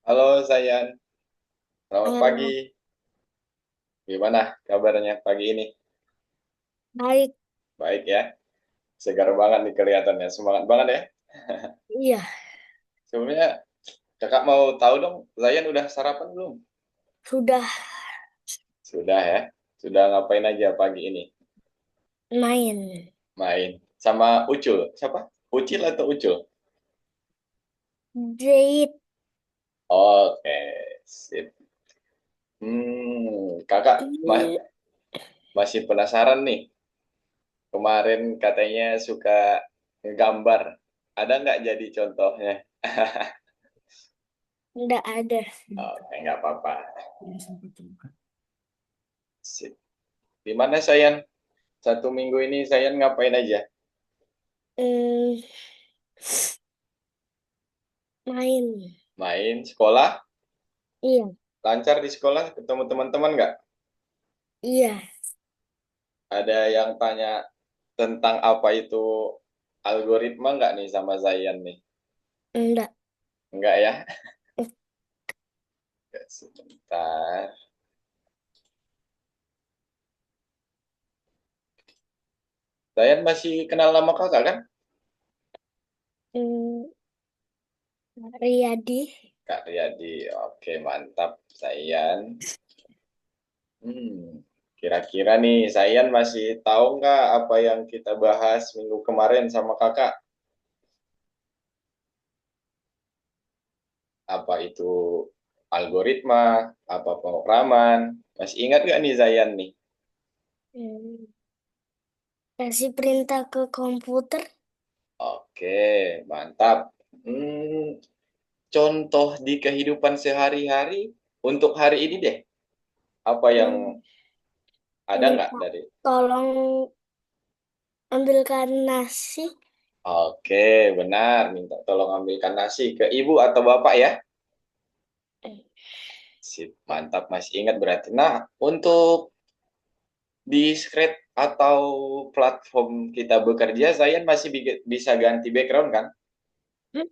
Halo Zayan, selamat pagi. Halo, Gimana kabarnya pagi ini? baik. Baik ya, segar banget nih kelihatannya, semangat banget ya. Iya, Sebenarnya kakak mau tahu dong, Zayan udah sarapan belum? sudah Sudah ya, sudah ngapain aja pagi ini? main. Main sama Ucul, siapa? Ucil atau Ucul? Jahit. Oke, sip. Kakak Ini masih penasaran nih. Kemarin katanya suka ngegambar. Ada nggak jadi contohnya? enggak ada. Oke, nggak apa-apa. Sip. Di mana Sayan? Satu minggu ini Sayan ngapain aja? Hmm, main. Main, sekolah, Iya, lancar di sekolah, ketemu teman-teman nggak? iya, Ada yang tanya tentang apa itu algoritma nggak nih sama Zayan nih? enggak. Nggak ya? Sebentar. Zayan masih kenal nama kakak kan? Hmm, Riyadi. Kak Riyadi. Oke, mantap. Zayan. Kira-kira nih Zayan masih tahu nggak apa yang kita bahas minggu kemarin sama kakak? Apa itu algoritma, apa pemrograman. Masih ingat gak nih Zayan nih? Hmm, kasih perintah ke komputer. Oke, mantap. Hmm, contoh di kehidupan sehari-hari untuk hari ini deh. Apa yang Hmm, ada nggak minta dari? tolong ambilkan nasi. Oke, benar. Minta tolong ambilkan nasi ke ibu atau bapak ya. Eh, Sip, mantap. Masih ingat berarti. Nah, untuk di Scratch atau platform kita bekerja, Zayan masih bisa ganti background kan? hmm,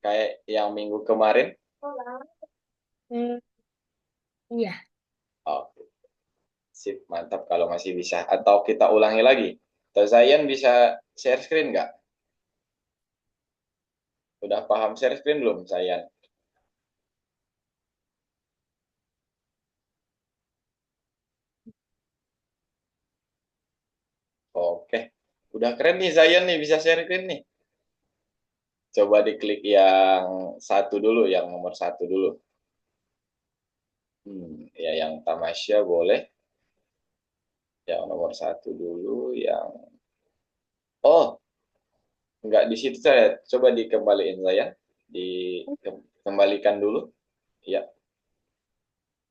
Kayak yang minggu kemarin. hmm, iya, Oh, sip, mantap kalau masih bisa. Atau kita ulangi lagi. Atau Zayan bisa share screen nggak? Udah paham share screen belum, Zayan? Oke. Udah keren nih Zayan nih, bisa share screen nih. Coba diklik yang satu dulu, yang nomor satu dulu. Ya yang tamasya boleh. Yang nomor satu dulu, yang... Oh, nggak di situ saya. Coba dikembaliin saya. Dikembalikan dulu. Ya.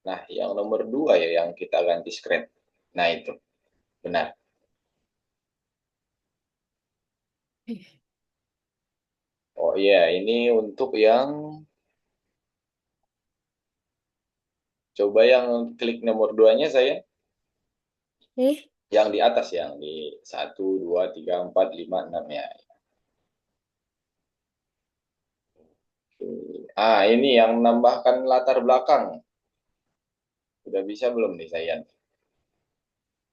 Nah, yang nomor dua ya yang kita ganti screen. Nah, itu. Benar. Oh iya, ini untuk yang coba yang klik nomor duanya saya, nih, yang di atas yang di satu, 2, 3, 4, 5, 6 ya. Ini yang menambahkan latar belakang. Sudah bisa belum nih saya?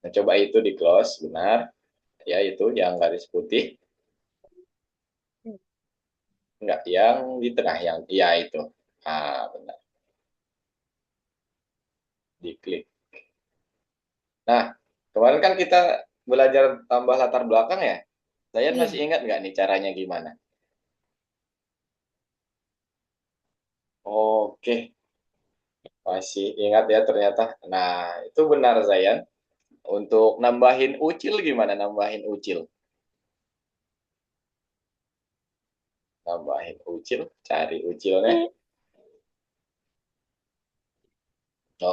Nah, coba itu di close, benar. Ya itu yang garis putih. Enggak, yang di tengah yang ya itu. Benar. Diklik. Nah, kemarin kan kita belajar tambah latar belakang ya. Saya masih iya. ingat nggak nih caranya gimana? Oke, masih ingat ya ternyata. Nah, itu benar Zayan. Untuk nambahin ucil gimana nambahin ucil? Nambahin ucil, cari ucilnya. Hmm,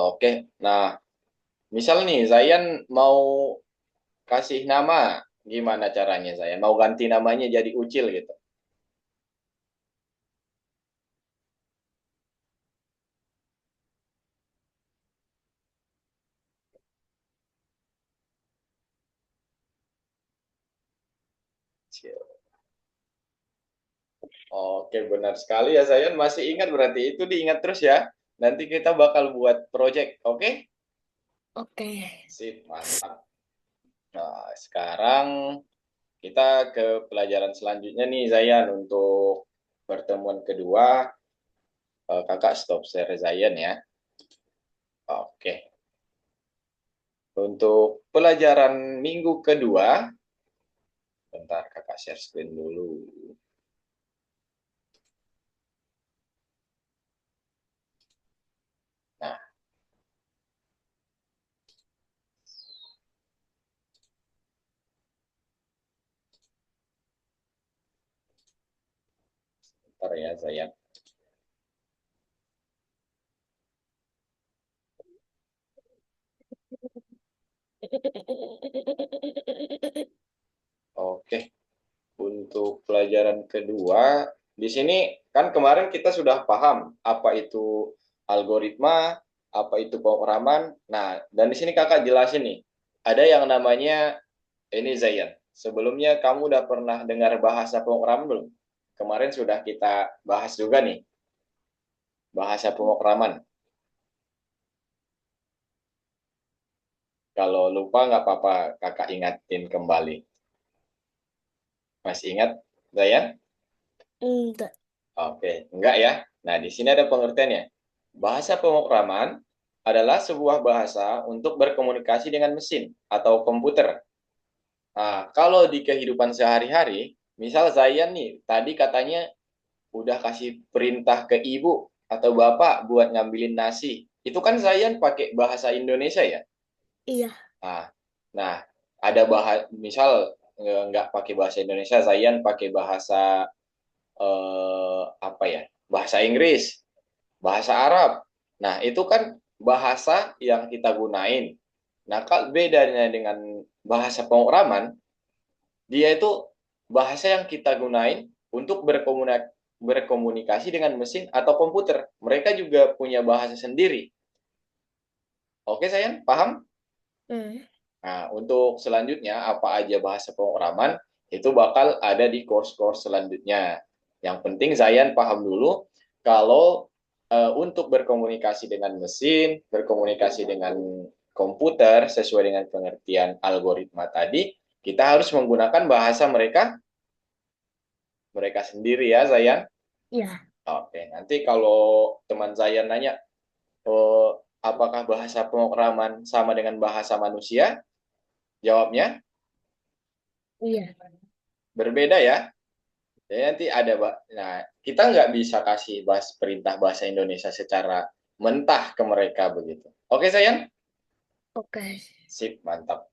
Oke, nah misal nih Zayan mau kasih nama, gimana caranya Zayan? Mau ganti namanya jadi ucil gitu. Ucil. Oke, benar sekali ya Zayan. Masih ingat berarti itu diingat terus ya. Nanti kita bakal buat project, oke? Oke. Sip, mantap. Nah, sekarang kita ke pelajaran selanjutnya nih Zayan. Untuk pertemuan kedua, kakak stop share Zayan ya. Oke. Untuk pelajaran minggu kedua, bentar kakak share screen dulu. Nah, bentar ya Zayan. Oke. Untuk pelajaran kedua, di sini kan kemarin kita sudah paham apa itu algoritma, apa itu pemrograman. Nah, dan di sini kakak jelasin nih, ada yang namanya ini Zayan. Sebelumnya kamu udah pernah dengar bahasa pemrograman belum? Kemarin sudah kita bahas juga nih, bahasa pemrograman. Kalau lupa nggak apa-apa, kakak ingatin kembali. Masih ingat, Zayan? Enggak. Oke, enggak ya. Nah, di sini ada pengertiannya. Bahasa pemrograman adalah sebuah bahasa untuk berkomunikasi dengan mesin atau komputer. Nah, kalau di kehidupan sehari-hari, misal Zayan nih, tadi katanya udah kasih perintah ke ibu atau bapak buat ngambilin nasi. Itu kan Zayan pakai bahasa Indonesia ya? Iya. Nah, nah ada bahasa, misal nggak pakai bahasa Indonesia, Zayan pakai bahasa apa ya? Bahasa Inggris, bahasa Arab. Nah, itu kan bahasa yang kita gunain. Nah, kalau bedanya dengan bahasa pemrograman, dia itu bahasa yang kita gunain untuk berkomunikasi dengan mesin atau komputer. Mereka juga punya bahasa sendiri. Oke, sayang, paham? Hmm. Nah, untuk selanjutnya, apa aja bahasa pemrograman, itu bakal ada di course-course selanjutnya. Yang penting Zayan paham dulu, kalau untuk berkomunikasi dengan mesin, berkomunikasi dengan komputer, sesuai dengan pengertian algoritma tadi, kita harus menggunakan bahasa mereka, mereka sendiri ya, Zayan. Iya. Oke, nanti kalau teman Zayan nanya, oh, apakah bahasa pemrograman sama dengan bahasa manusia? Jawabnya, Iya. berbeda ya. Jadi nanti ada, nah kita nggak bisa kasih perintah bahasa Indonesia secara mentah ke mereka begitu. Oke sayang? Oke. Sip, mantap.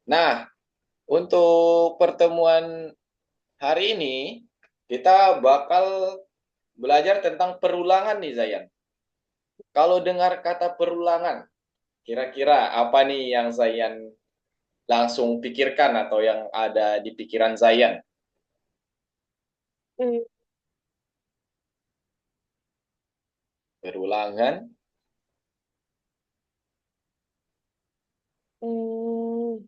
Nah, untuk pertemuan hari ini, kita bakal belajar tentang perulangan nih Zayan. Kalau dengar kata perulangan, kira-kira apa nih yang Zayan langsung pikirkan atau yang ada di pikiran Zayan? Hmm. Perulangan, Hmm.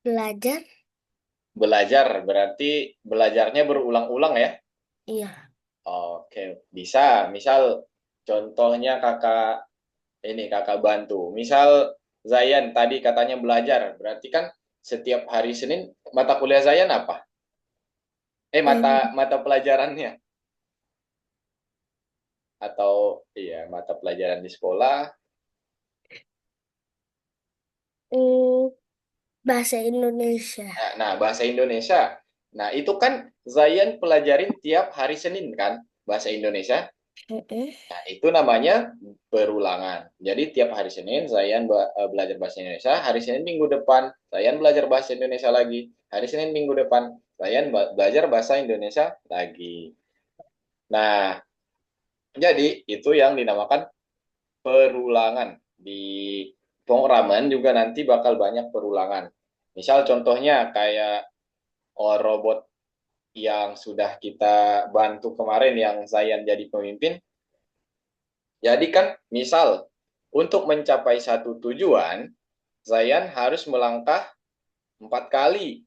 Belajar. belajar, berarti belajarnya berulang-ulang ya? Iya. Oke, bisa. Misal contohnya kakak bantu. Misal Zayan tadi katanya belajar, berarti kan setiap hari Senin mata kuliah Zayan apa? Hmm. Mata pelajarannya atau iya mata pelajaran di sekolah. Hmm. Bahasa Indonesia. Nah, bahasa Indonesia. Nah, itu kan Zayan pelajarin tiap hari Senin kan bahasa Indonesia. Mm-mm. Nah, itu namanya berulangan. Jadi tiap hari Senin Zayan belajar bahasa Indonesia, hari Senin minggu depan Zayan belajar bahasa Indonesia lagi, hari Senin minggu depan Zayan belajar bahasa Indonesia lagi. Nah, jadi itu yang dinamakan perulangan. Di pemrograman juga nanti bakal banyak perulangan. Misal contohnya kayak robot yang sudah kita bantu kemarin yang Zayan jadi pemimpin. Jadi kan misal untuk mencapai satu tujuan, Zayan harus melangkah 4 kali.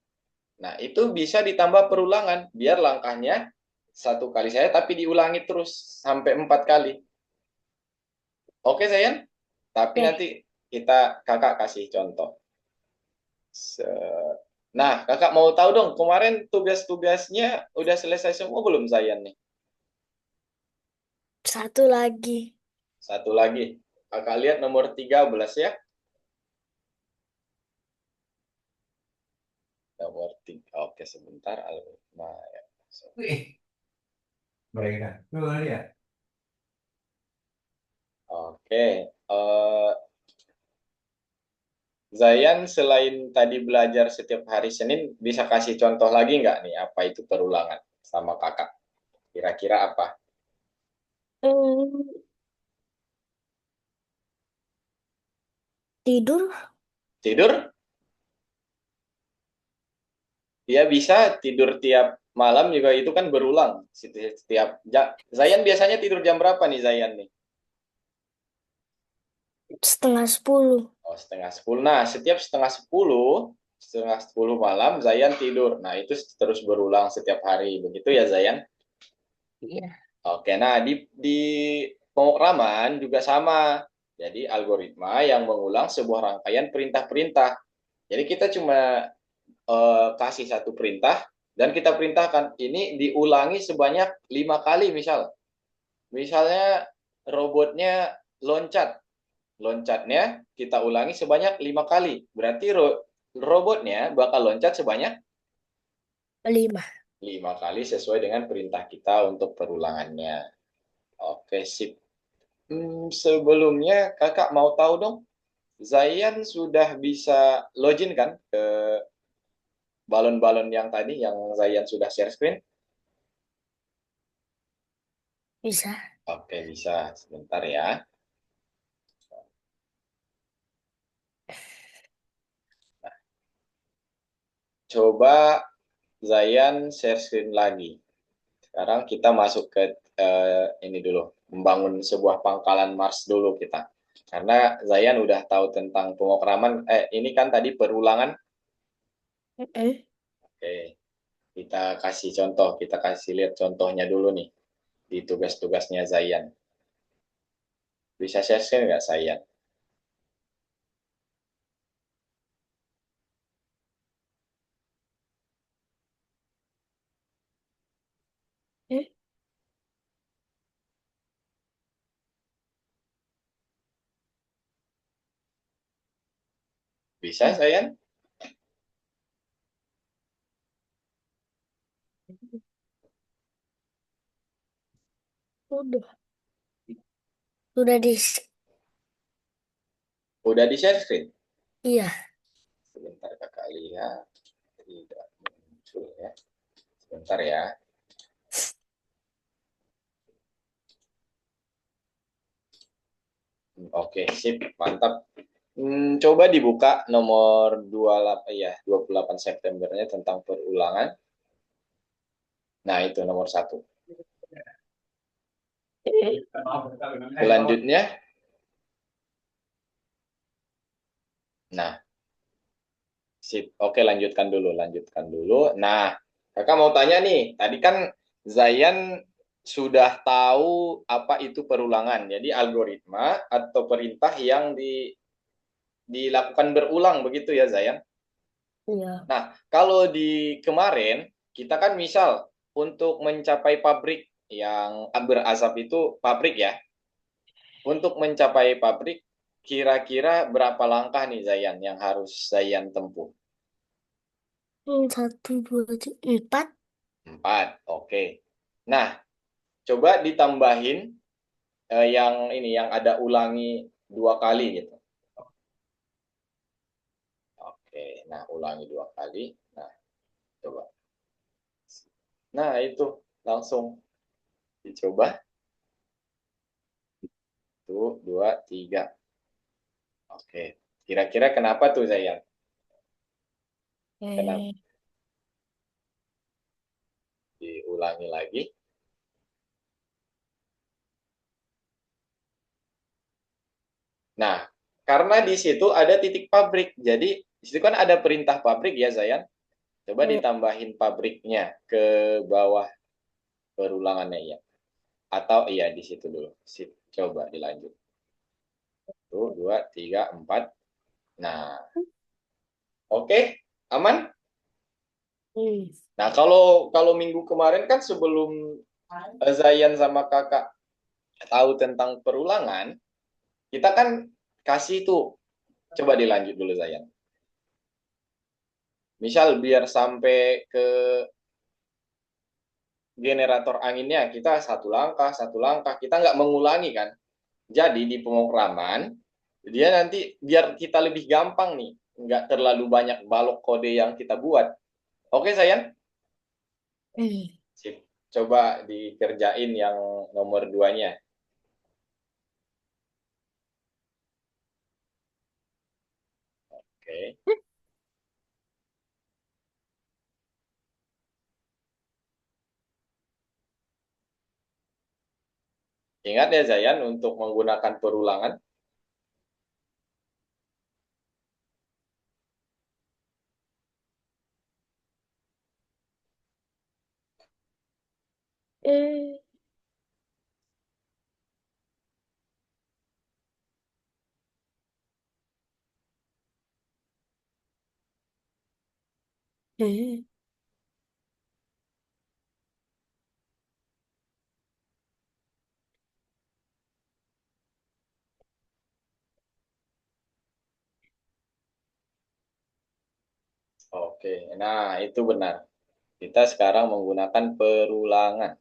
Nah, itu bisa ditambah perulangan, biar langkahnya satu kali saya, tapi diulangi terus sampai 4 kali. Oke, sayang? Tapi Oke. nanti kakak kasih contoh. Nah, kakak mau tahu dong, kemarin tugas-tugasnya udah selesai semua belum, Zayan nih? Satu lagi. Satu lagi. Kakak lihat nomor 13 ya. Nomor 3. Oke, sebentar. Algoritma. Ya. Wih, mereka. Tuh lihat. Oke. Zayan selain tadi belajar setiap hari Senin, bisa kasih contoh lagi nggak nih apa itu perulangan sama kakak? Kira-kira apa? Hmm, tidur? Tidur? Dia bisa tidur tiap malam juga, itu kan berulang. Zayan biasanya tidur jam berapa nih Zayan nih? Setengah 10. Oh, setengah 10. Nah, setiap setengah 10 malam Zayan tidur. Nah, itu terus berulang setiap hari. Begitu ya Zayan? Iya. Oke, nah di pemrograman juga sama. Jadi algoritma yang mengulang sebuah rangkaian perintah-perintah. Jadi kita cuma kasih satu perintah dan kita perintahkan ini diulangi sebanyak 5 kali misal. Misalnya robotnya loncat. Loncatnya kita ulangi sebanyak 5 kali. Berarti robotnya bakal loncat sebanyak 5. 5 kali sesuai dengan perintah kita untuk perulangannya. Oke, sip. Sebelumnya kakak mau tahu dong, Zayan sudah bisa login kan ke balon-balon yang tadi yang Zayan sudah share screen? Bisa. Oke, bisa. Sebentar ya. Coba Zayan share screen lagi. Sekarang kita masuk ke ini dulu, membangun sebuah pangkalan Mars dulu kita. Karena Zayan udah tahu tentang pemrograman, ini kan tadi perulangan. Oke, kita kasih contoh, kita kasih lihat contohnya dulu nih di tugas-tugasnya Zayan. Bisa share screen nggak Zayan? Eh, Bisa Zayan? udah. Udah di. Udah di share screen? Iya. Sebentar kakak lihat. Tidak muncul ya. Sebentar ya. Oke, sip, mantap. Coba dibuka nomor 28 ya, 28 Septembernya tentang perulangan. Nah, itu nomor 1. Selanjutnya, nah, sip. Oke, lanjutkan dulu, lanjutkan dulu. Nah, kakak mau tanya nih, tadi kan Zayan sudah tahu apa itu perulangan. Jadi algoritma atau perintah yang dilakukan berulang begitu ya, Zayan? Iya. Nah, kalau di kemarin kita kan misal untuk mencapai pabrik yang berasap itu pabrik ya. Untuk mencapai pabrik kira-kira berapa langkah nih Zayan yang harus Zayan tempuh? Satu, dua, tiga, 4. 4. Oke. Nah, coba ditambahin yang ini yang ada ulangi 2 kali gitu. Oke. Nah, ulangi 2 kali. Nah, coba. Nah, itu langsung dicoba. 1, 2, 3. Oke. Kira-kira kenapa tuh Zayan? Kenapa? Eh, Diulangi lagi. Nah, karena di situ ada titik pabrik. Jadi, di situ kan ada perintah pabrik ya, Zayan. Coba ditambahin pabriknya ke bawah perulangannya ya. Atau iya di situ dulu. Sip. Coba dilanjut. Satu, dua, tiga, empat. Nah, oke, aman. Hmm. Nah, kalau kalau minggu kemarin kan sebelum Zayan sama kakak tahu tentang perulangan, kita kan kasih tuh, coba dilanjut dulu Zayan. Misal biar sampai ke generator anginnya, kita satu langkah, kita nggak mengulangi kan. Jadi di pemrograman, dia nanti biar kita lebih gampang nih, nggak terlalu banyak balok kode yang kita buat. Oke, Zayan? Hmm. Sip. Coba dikerjain yang nomor duanya. Oke. Ingat ya Zayan untuk menggunakan perulangan. Eh, eh, Oke, nah itu benar. Kita sekarang menggunakan perulangan.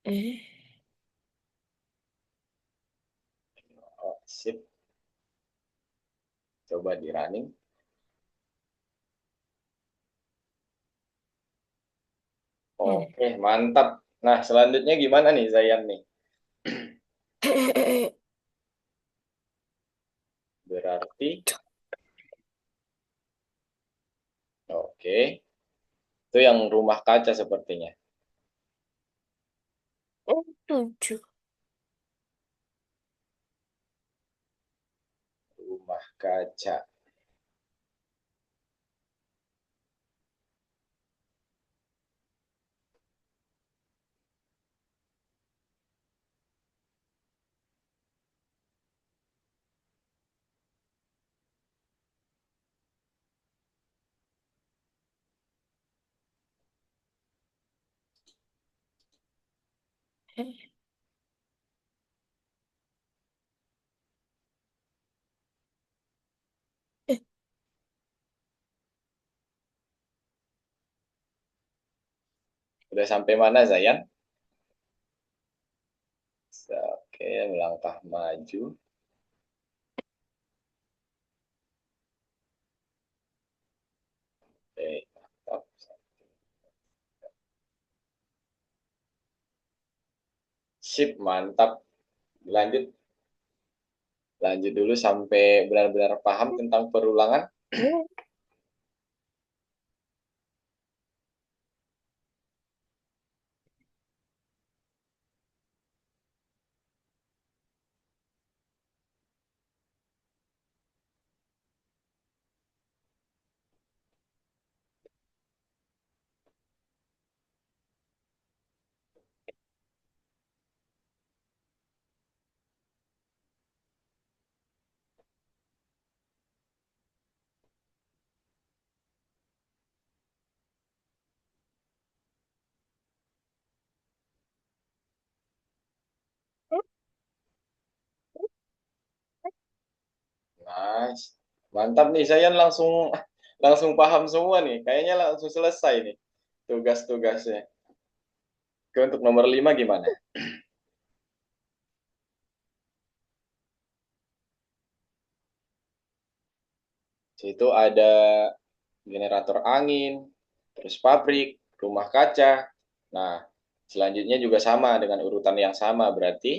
eh, Oh, sip. Coba di running. Oke, mantap. Nah, selanjutnya gimana nih Zayan nih? Berarti, oke. Itu yang rumah kaca sepertinya. tujuh. Rumah kaca. Eh, eh, Udah sampai mana Zayan? Oke, melangkah maju. Oke, mantap. Sip, mantap. Lanjut. Lanjut dulu sampai benar-benar paham tentang perulangan. eh. Nice. Mantap nih, saya langsung langsung paham semua nih. Kayaknya langsung selesai nih tugas-tugasnya. Oke, untuk nomor 5 gimana? Situ ada generator angin, terus pabrik, rumah kaca. Nah, selanjutnya juga sama dengan urutan yang sama berarti.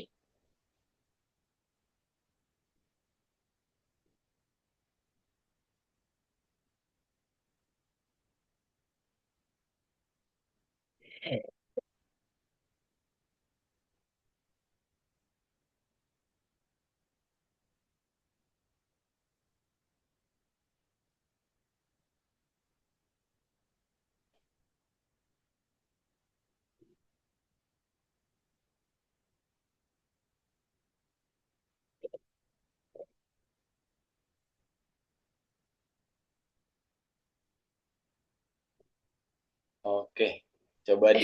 Coba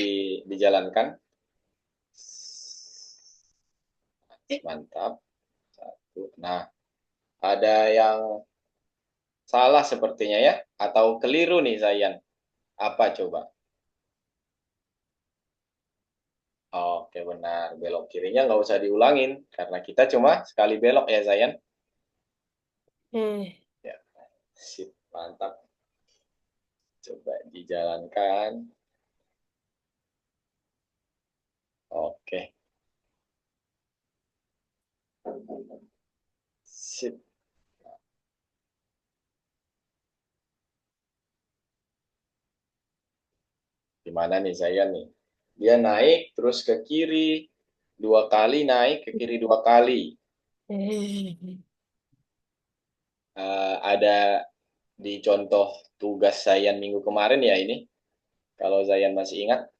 dijalankan. Mantap. Satu. Nah, ada yang salah sepertinya ya, atau keliru nih Zayan. Apa coba? Oke benar, belok kirinya nggak usah diulangin karena kita cuma sekali belok ya Zayan. Ya, sip, mantap. Coba dijalankan. Oke, sip. Gimana nih Zayan nih? Dia naik terus ke kiri dua kali, naik ke kiri dua kali. Ada di contoh tugas Zayan minggu kemarin ya ini. Kalau Zayan masih ingat.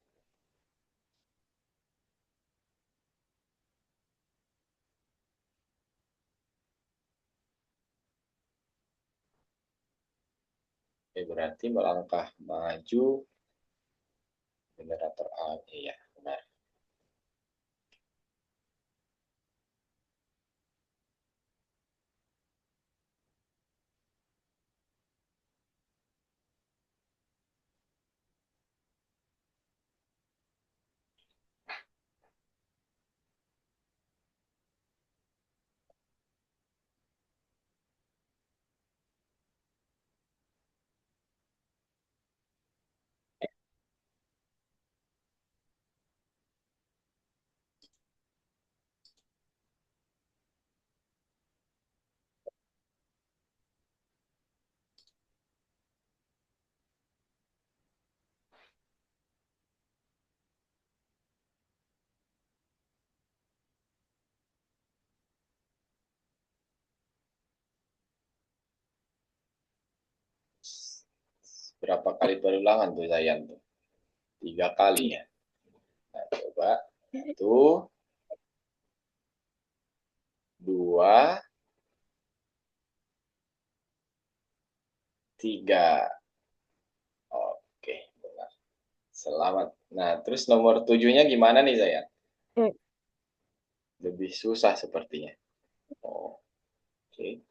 Oke, berarti melangkah maju generator A. Iya, benar. Berapa kali perulangan tuh Zayan tuh? 3 kali ya. Nah, coba. 1, 2, 3. Oke, benar. Selamat. Nah, terus nomor 7-nya gimana nih Zayan? Lebih susah sepertinya. Oh, oke.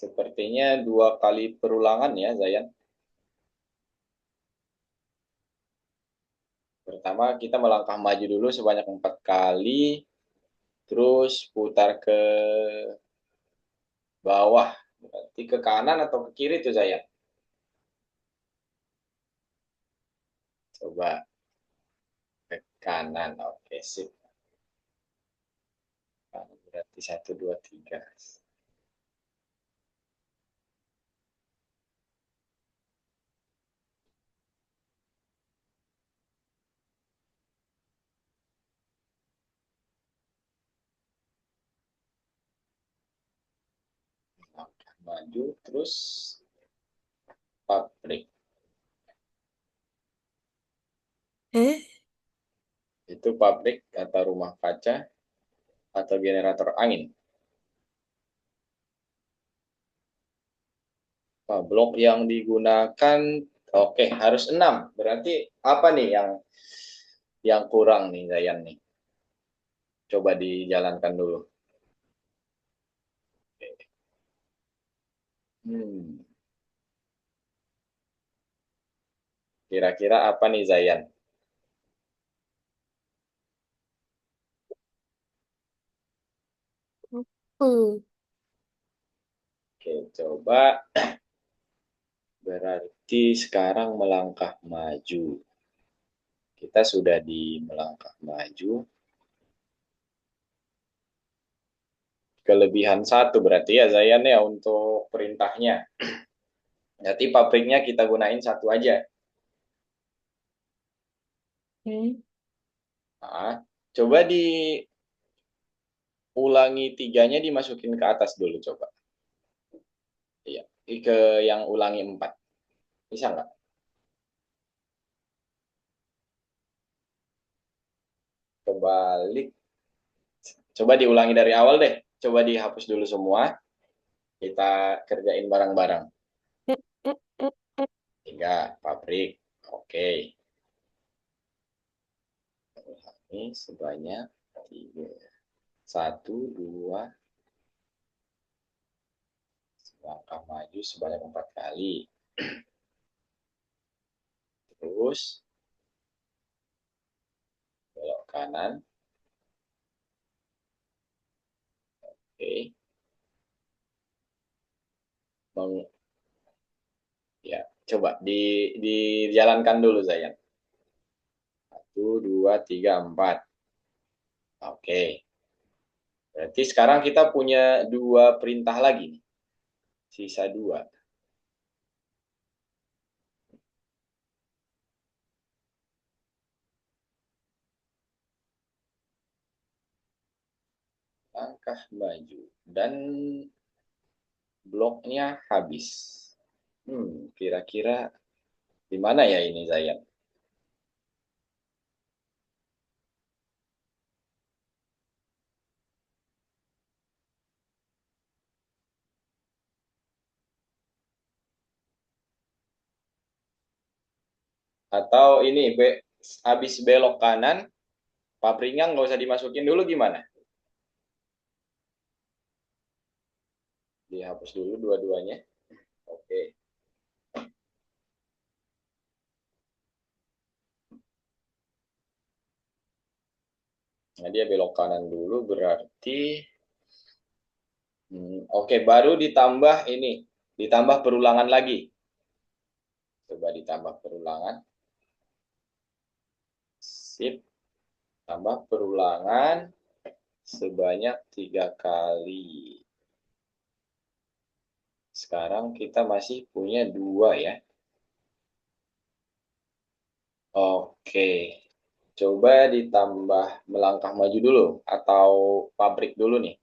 Sepertinya 2 kali perulangan ya Zayan. Pertama kita melangkah maju dulu sebanyak 4 kali, terus putar ke bawah, berarti ke kanan atau ke kiri tuh Zayan? Coba ke kanan, oke sip. Berarti 1, 2, 3. Langkah maju, terus pabrik. Itu pabrik atau rumah kaca atau generator angin. Blok yang digunakan, oke harus 6. Berarti apa nih yang kurang nih Zayan nih? Coba dijalankan dulu. Hmm, kira-kira apa nih Zayan? Oke, coba berarti sekarang melangkah maju. Kita sudah di melangkah maju. Kelebihan 1 berarti ya Zayan ya untuk perintahnya. Berarti pabriknya kita gunain 1 aja. Nah, coba ulangi 3-nya dimasukin ke atas dulu coba. Iya, ke yang ulangi 4. Bisa nggak? Kebalik. Coba diulangi dari awal deh. Coba dihapus dulu semua. Kita kerjain bareng-bareng. 3, pabrik. Oke. Ini sebanyak 3. 1, 2, langkah maju sebanyak 4 kali. Terus belok kanan. Oke. Ya, coba dijalankan dulu Zayan. 1, 2, 3, 4. Oke. Berarti sekarang kita punya 2 perintah lagi. Sisa 2. Langkah maju. Dan bloknya habis. Kira-kira di mana ya ini Zayan? Atau ini habis belok kanan, pabriknya nggak usah dimasukin dulu gimana? Dihapus dulu dua-duanya. Oke. Nah, dia belok kanan dulu berarti oke, baru ditambah ini, ditambah perulangan lagi. Coba ditambah perulangan. Sip, tambah perulangan sebanyak 3 kali. Sekarang kita masih punya 2 ya. Oke, coba ditambah melangkah maju dulu atau pabrik dulu nih.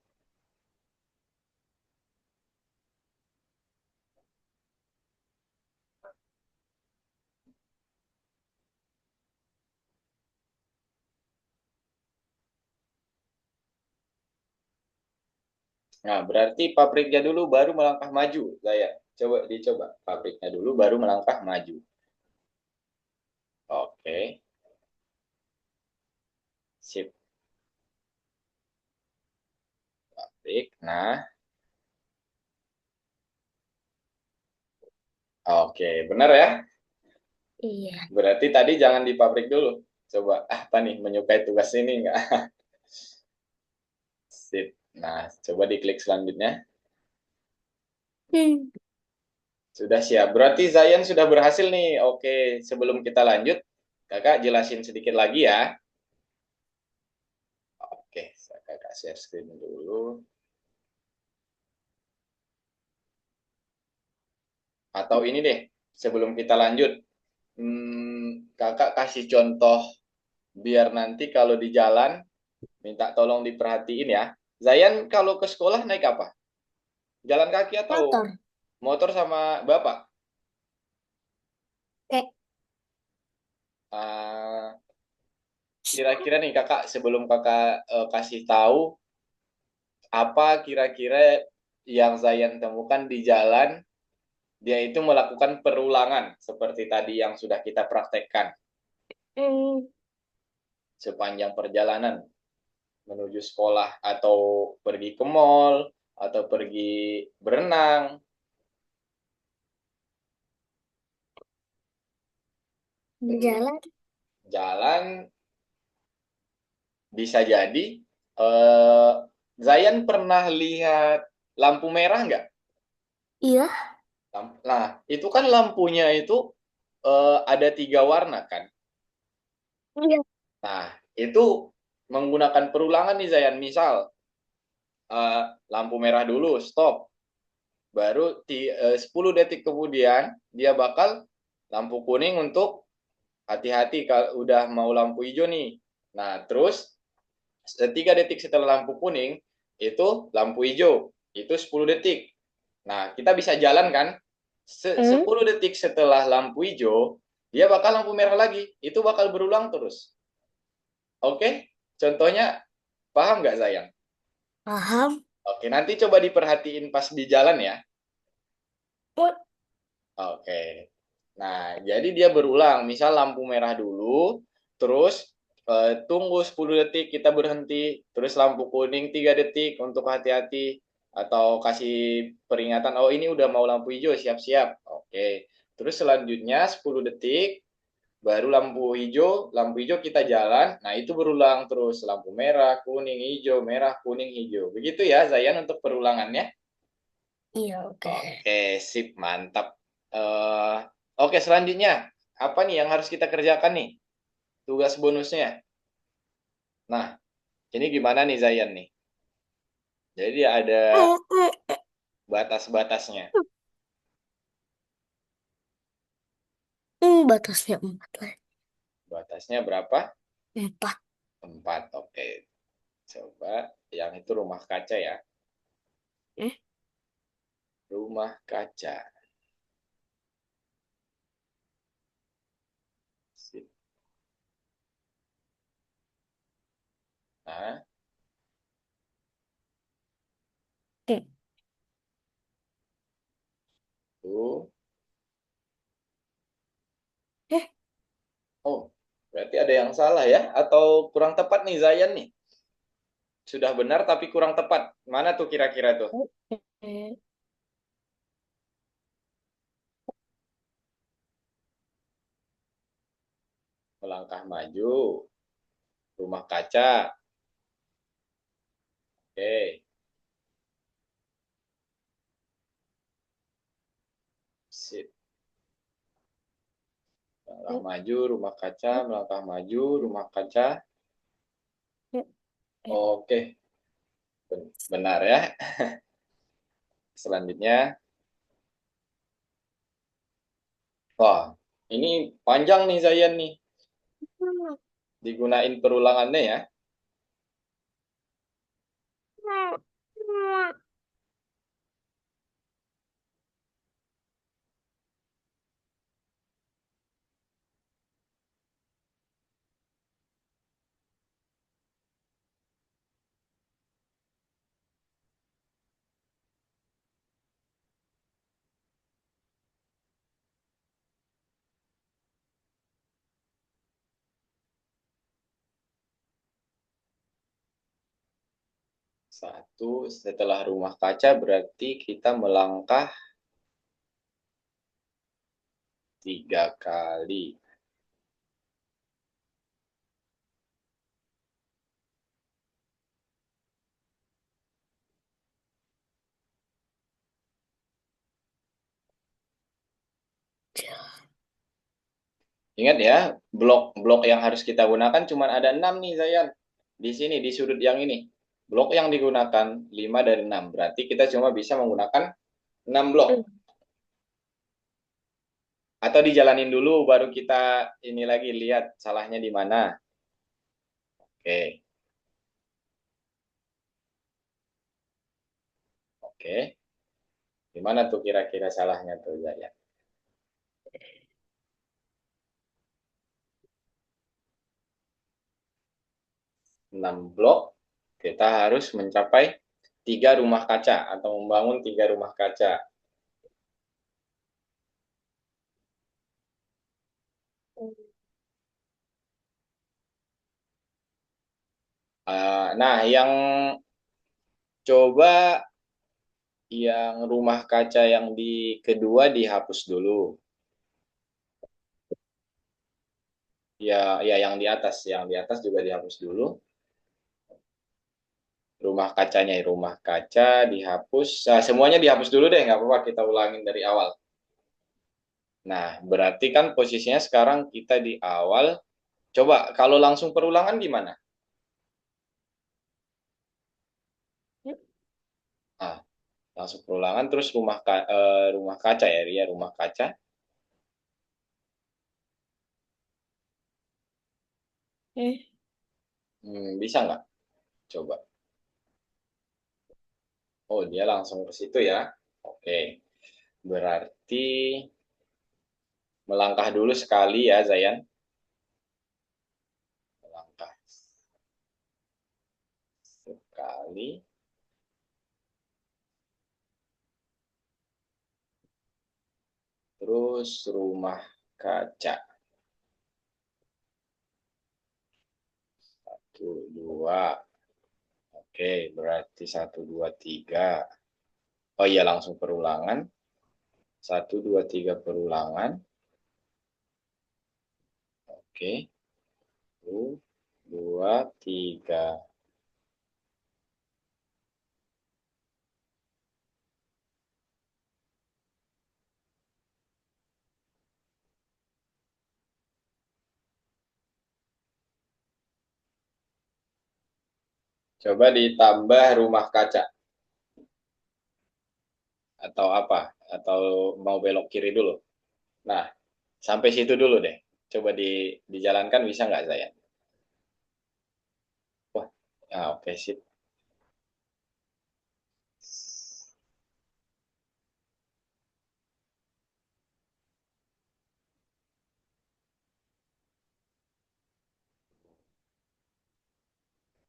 Nah, berarti pabriknya dulu baru melangkah maju, saya. Coba dicoba pabriknya dulu baru melangkah maju. Oke, sip. Pabrik. Nah, oke, benar ya? Iya. Berarti tadi jangan di pabrik dulu. Coba apa nih menyukai tugas ini enggak? Sip. Nah, coba diklik selanjutnya. Hmm. Sudah siap. Berarti Zayan sudah berhasil nih. Oke, sebelum kita lanjut, Kakak jelasin sedikit lagi ya. Oke, saya Kakak share screen dulu. Atau ini deh, sebelum kita lanjut, Kakak kasih contoh biar nanti kalau di jalan minta tolong diperhatiin ya. Zayan kalau ke sekolah naik apa? Jalan kaki atau Motor. motor sama bapak? Kayak Uh, Kira-kira nih kakak sebelum kakak kasih tahu apa kira-kira yang Zayan temukan di jalan, dia itu melakukan perulangan seperti tadi yang sudah kita praktekkan hmm, sepanjang perjalanan menuju sekolah atau pergi ke mall atau pergi berenang. jalan. Jalan bisa jadi eh, Zayan pernah lihat lampu merah nggak? Iya. Nah, itu kan lampunya itu ada 3 warna kan. Iya. Nah, itu menggunakan perulangan nih Zayan. Misal lampu merah dulu, stop. Baru 10 detik kemudian dia bakal lampu kuning untuk hati-hati kalau udah mau lampu hijau nih. Nah, terus 3 detik setelah lampu kuning itu lampu hijau, itu 10 detik. Nah, kita bisa jalan kan? 10 detik setelah lampu hijau, dia bakal lampu merah lagi. Itu bakal berulang terus. Oke? Contohnya, paham nggak sayang? Paham? Oke, nanti coba diperhatiin pas di jalan ya. Oh, Oke. Nah, jadi dia berulang. Misal lampu merah dulu, terus tunggu 10 detik kita berhenti, terus lampu kuning 3 detik untuk hati-hati atau kasih peringatan, oh ini udah mau lampu hijau, siap-siap. Oke. Terus selanjutnya 10 detik baru lampu hijau kita jalan. Nah, itu berulang terus lampu merah, kuning, hijau. Begitu ya, Zayan untuk perulangannya. iya, oke. Oke, sip, mantap. Eh, oke, selanjutnya apa nih yang harus kita kerjakan nih? Tugas bonusnya. Nah, ini gimana nih Zayan nih? Jadi ada batas-batasnya. Batasnya 4 lah. Batasnya berapa? 4. 4. Oke. Coba yang itu rumah kaca ya. Eh, Rumah kaca. Sip. Nah, oke. tuh. Eh, Oh, berarti ada yang salah ya? Atau kurang tepat nih Zayan nih? Sudah benar tapi kurang tepat. Mana tuh kira-kira tuh? eh, Melangkah maju, rumah kaca. Oke. Sip. Melangkah eh, maju, rumah kaca, eh, melangkah maju, rumah kaca. eh, eh. Oke, benar ya. Selanjutnya, wah, ini panjang nih Zayan nih. Digunain perulangannya ya. Satu, setelah rumah kaca berarti kita melangkah 3 kali. Ingat ya, blok-blok yang harus kita gunakan cuma ada 6 nih Zayan. Di sini, di sudut yang ini. Blok yang digunakan 5 dari 6. Berarti kita cuma bisa menggunakan 6 blok. Atau dijalanin dulu baru kita ini lagi lihat salahnya di mana. Oke, oke. Di mana tuh kira-kira salahnya tuh Zayan? 6 blok, kita harus mencapai 3 rumah kaca atau membangun 3 rumah kaca. Nah, yang coba yang rumah kaca yang di kedua dihapus dulu. Ya, ya yang di atas juga dihapus dulu. Rumah kaca dihapus. Nah, semuanya dihapus dulu deh, nggak apa-apa kita ulangin dari awal. Nah, berarti kan posisinya sekarang kita di awal. Coba kalau langsung perulangan gimana? Ah, langsung perulangan terus rumah kaca ya, Ria, rumah kaca. Bisa nggak? Coba. Oh, dia langsung ke situ ya. Oke. Berarti melangkah dulu sekali ya, Zayan. Melangkah sekali. Terus rumah kaca. Satu, dua. Oke, berarti satu, dua, tiga. Oh iya, langsung perulangan. Satu, dua, tiga perulangan. Oke. Satu, dua, tiga. Coba ditambah rumah kaca. Atau apa? Atau mau belok kiri dulu? Nah, sampai situ dulu deh. Coba dijalankan bisa nggak saya? Wah, oke sip.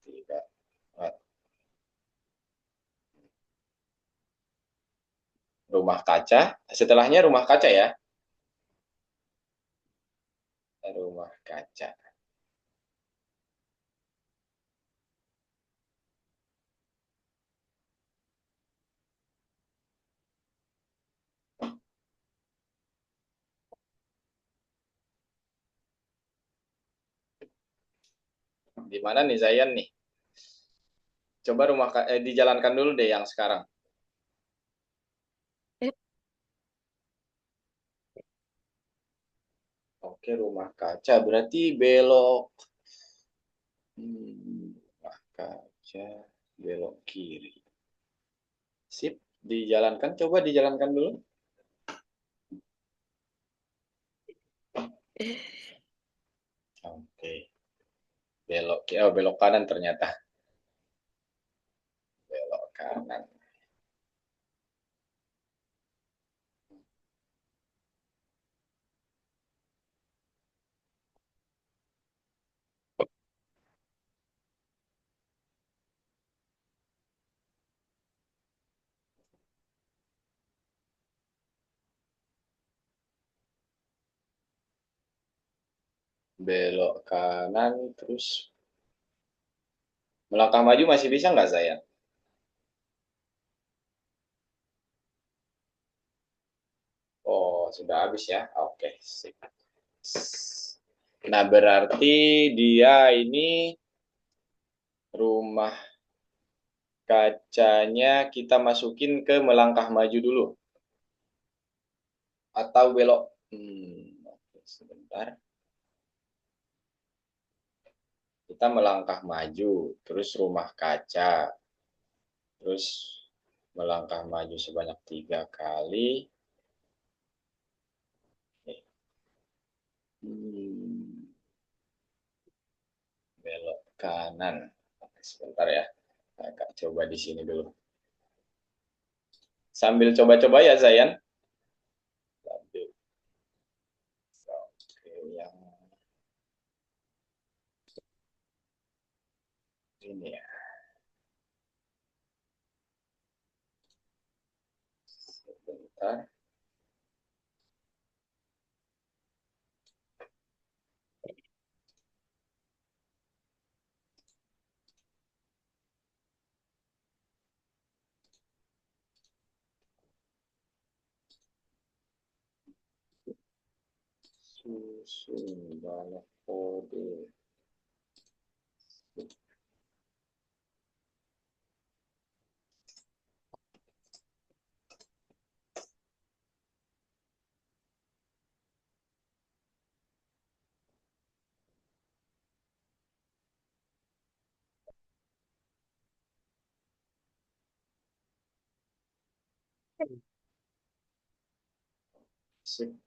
Tiga, empat. Rumah kaca. Setelahnya rumah kaca ya. Rumah kaca. Di mana nih Zayan nih? Coba dijalankan dulu deh yang sekarang. Eh, Oke, rumah kaca berarti belok. Rumah kaca belok kiri. Sip, dijalankan. Coba dijalankan dulu. Oke, belok kanan ternyata. Belok kanan. Belok kanan terus melangkah maju masih bisa nggak saya? Oh, sudah habis ya. Oke, sip. Nah, berarti dia ini rumah kacanya kita masukin ke melangkah maju dulu atau belok. Oke, sebentar. Kita melangkah maju, terus rumah kaca, terus melangkah maju sebanyak 3 kali. Belok kanan. Sebentar ya. Kakak coba di sini dulu. Sambil coba-coba ya, Zayan. Sambil. Oke, yang ini ya. Sebentar. Susun banyak kode.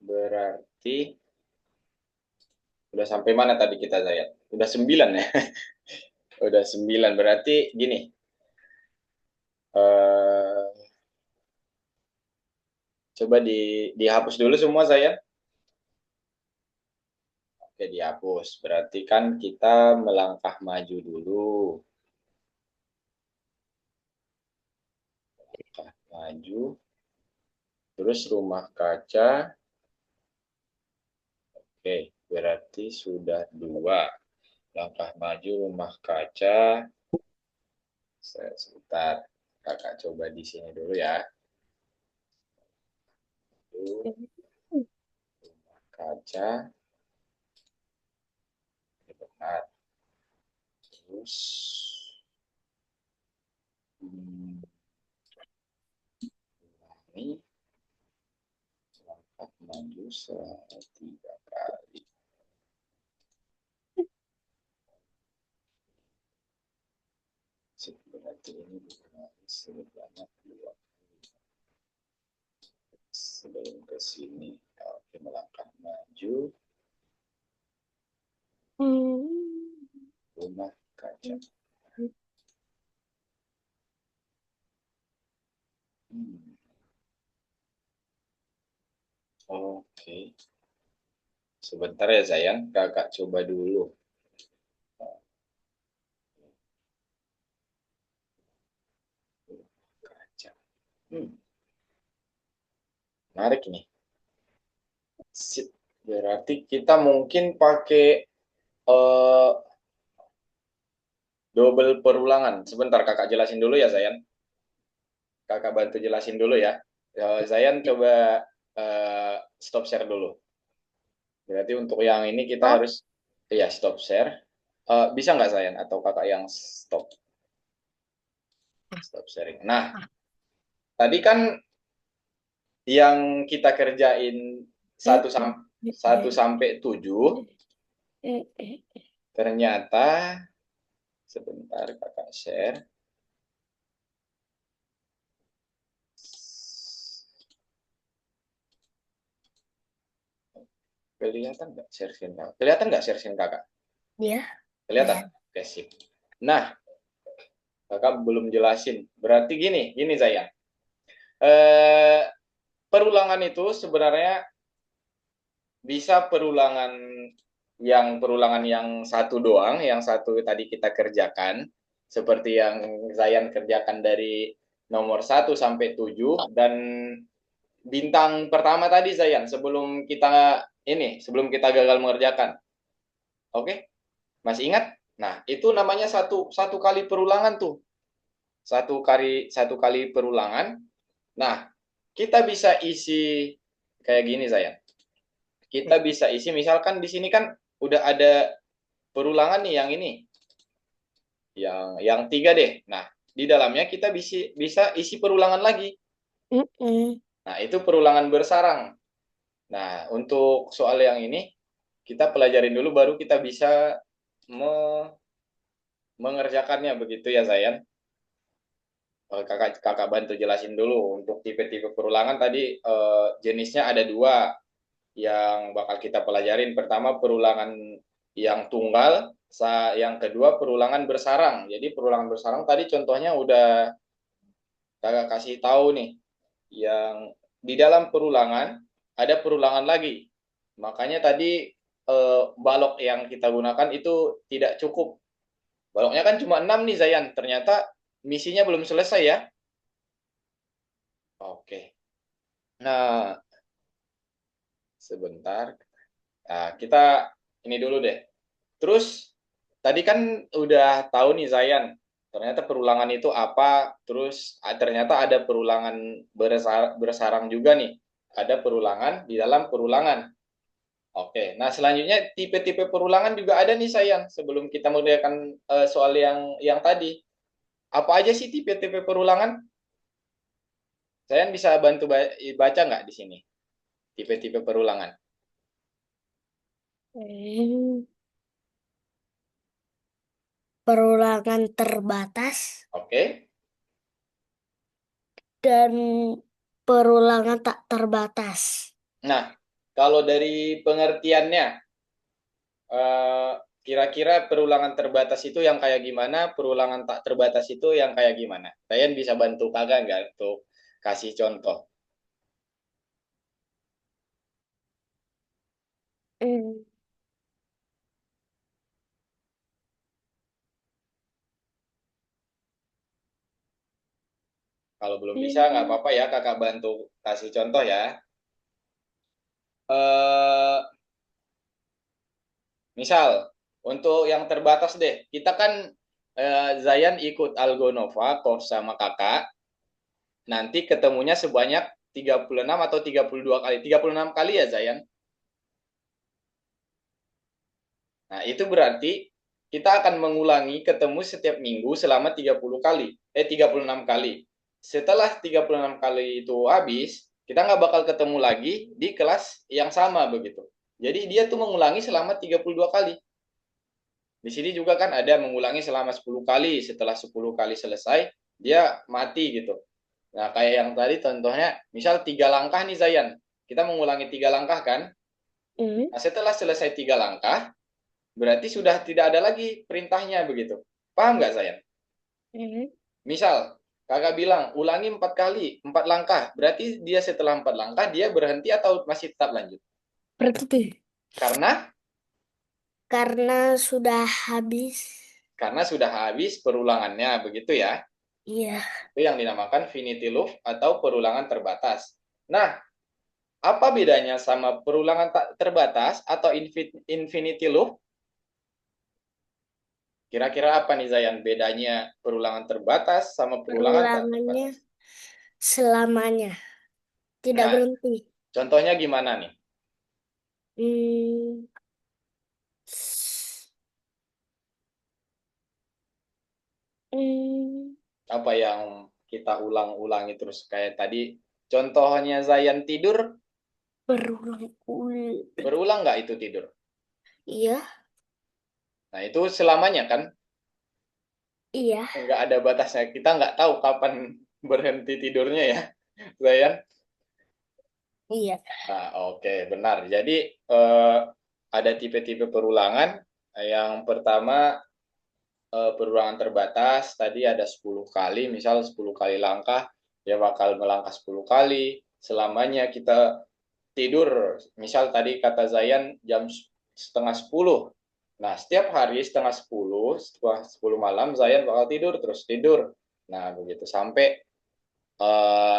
Berarti udah sampai mana tadi kita, Zayan? Udah 9 ya? Udah 9. Berarti gini. Eh, coba dihapus dulu semua saya. Oke, dihapus. Berarti kan kita melangkah maju dulu. Langkah maju. Terus rumah kaca. Oke, berarti sudah 2. Langkah maju rumah kaca. Sebentar. Kakak coba di sini dulu ya. Rumah kaca. Benar. Terus ini langkah maju 3 kali. Berarti ini sebanyak 2 sebelum ke sini. Oke, melangkah maju rumah kaca. Oke. Sebentar ya sayang, kakak coba dulu. Kaca. Menarik nih. Sip. Berarti kita mungkin pakai double perulangan. Sebentar kakak jelasin dulu ya sayang. Kakak bantu jelasin dulu ya. Zayan coba stop share dulu. Berarti untuk yang ini kita harus ya stop share. Bisa nggak Zayan atau kakak yang stop sharing? Nah, tadi kan yang kita kerjain 1 sampai 7 ternyata sebentar kakak share. Kelihatan nggak share screen kakak? Kelihatan nggak share screen kakak? Iya. Kelihatan? Oke, sip. Nah, kakak belum jelasin. Berarti gini Zaya. Perulangan itu sebenarnya bisa perulangan yang satu doang, yang satu tadi kita kerjakan, seperti yang Zayan kerjakan dari nomor 1 sampai 7, dan bintang pertama tadi Zayan, sebelum kita gagal mengerjakan. Oke? Masih ingat? Nah, itu namanya satu kali perulangan tuh. Satu kali perulangan. Nah, kita bisa isi kayak gini Zayan. Kita bisa isi misalkan di sini kan udah ada perulangan nih yang ini. Yang 3 deh. Nah, di dalamnya kita bisa isi perulangan lagi. Nah, itu perulangan bersarang. Nah, untuk soal yang ini kita pelajarin dulu baru kita bisa mengerjakannya, begitu ya Zayan. Kakak bantu jelasin dulu untuk tipe-tipe perulangan tadi, jenisnya ada 2 yang bakal kita pelajarin. Pertama perulangan yang tunggal, yang kedua perulangan bersarang. Jadi perulangan bersarang tadi contohnya udah kakak kasih tahu nih, yang di dalam perulangan ada perulangan lagi. Makanya tadi balok yang kita gunakan itu tidak cukup. Baloknya kan cuma 6 nih Zayan, ternyata misinya belum selesai ya. Oke. Nah, sebentar. Nah, kita ini dulu deh. Terus tadi kan udah tahu nih Zayan, ternyata perulangan itu apa, terus ternyata ada perulangan bersarang juga nih. Ada perulangan di dalam perulangan. Oke, nah selanjutnya tipe-tipe perulangan juga ada nih Zayan. Sebelum kita mengerjakan soal yang tadi. Apa aja sih tipe-tipe perulangan? Zayan bisa bantu baca nggak di sini? Tipe-tipe perulangan. Perulangan terbatas Oke. dan perulangan tak terbatas. Nah, kalau dari pengertiannya, kira-kira perulangan terbatas itu yang kayak gimana, perulangan tak terbatas itu yang kayak gimana? Zayan bisa bantu kakak nggak untuk kasih contoh? Hmm. Kalau belum bisa nggak Hmm. apa-apa ya, kakak bantu kasih contoh ya. Eh, Misal untuk yang terbatas deh, kita kan Zayan ikut Algonova course sama kakak, nanti ketemunya sebanyak 36 atau 32 kali. 36 kali ya Zayan. Nah, itu berarti kita akan mengulangi ketemu setiap minggu selama 30 kali. 36 kali. Setelah 36 kali itu habis, kita nggak bakal ketemu lagi di kelas yang sama begitu. Jadi dia tuh mengulangi selama 32 kali. Di sini juga kan ada mengulangi selama 10 kali. Setelah 10 kali selesai, dia mati gitu. Nah, kayak yang tadi contohnya, misal 3 langkah nih Zayan. Kita mengulangi 3 langkah kan? Hmm. Nah, setelah selesai 3 langkah, berarti sudah tidak ada lagi perintahnya begitu. Paham nggak Zayan? Hmm. Misal, kakak bilang, ulangi 4 kali, 4 langkah. Berarti dia setelah 4 langkah, dia berhenti atau masih tetap lanjut? Berhenti. Karena Karena sudah habis. karena sudah habis perulangannya, begitu ya. Iya. Itu yang dinamakan finity loop atau perulangan terbatas. Nah, apa bedanya sama perulangan tak terbatas atau infinity loop? Kira-kira apa nih Zayan bedanya perulangan terbatas sama perulangan tak Perulangannya terbatas? selamanya. Tidak Nah, berhenti. contohnya gimana nih? Hmm. Hmm. Apa yang kita ulang-ulangi terus kayak tadi? Contohnya Zayan tidur, Berulang-ulang. berulang nggak itu tidur? Iya. Nah, itu selamanya kan? Iya. Nggak ada batasnya. Kita nggak tahu kapan berhenti tidurnya ya, Zayan. Iya. Nah, oke, benar. Jadi ada tipe-tipe perulangan. Yang pertama perulangan terbatas. Tadi ada 10 kali, misal 10 kali langkah, dia bakal melangkah 10 kali. Selamanya kita tidur. Misal tadi kata Zayan jam setengah 10. Nah, setiap hari setengah 10, setelah 10 malam, Zayan bakal tidur, terus tidur. Nah, begitu sampai uh,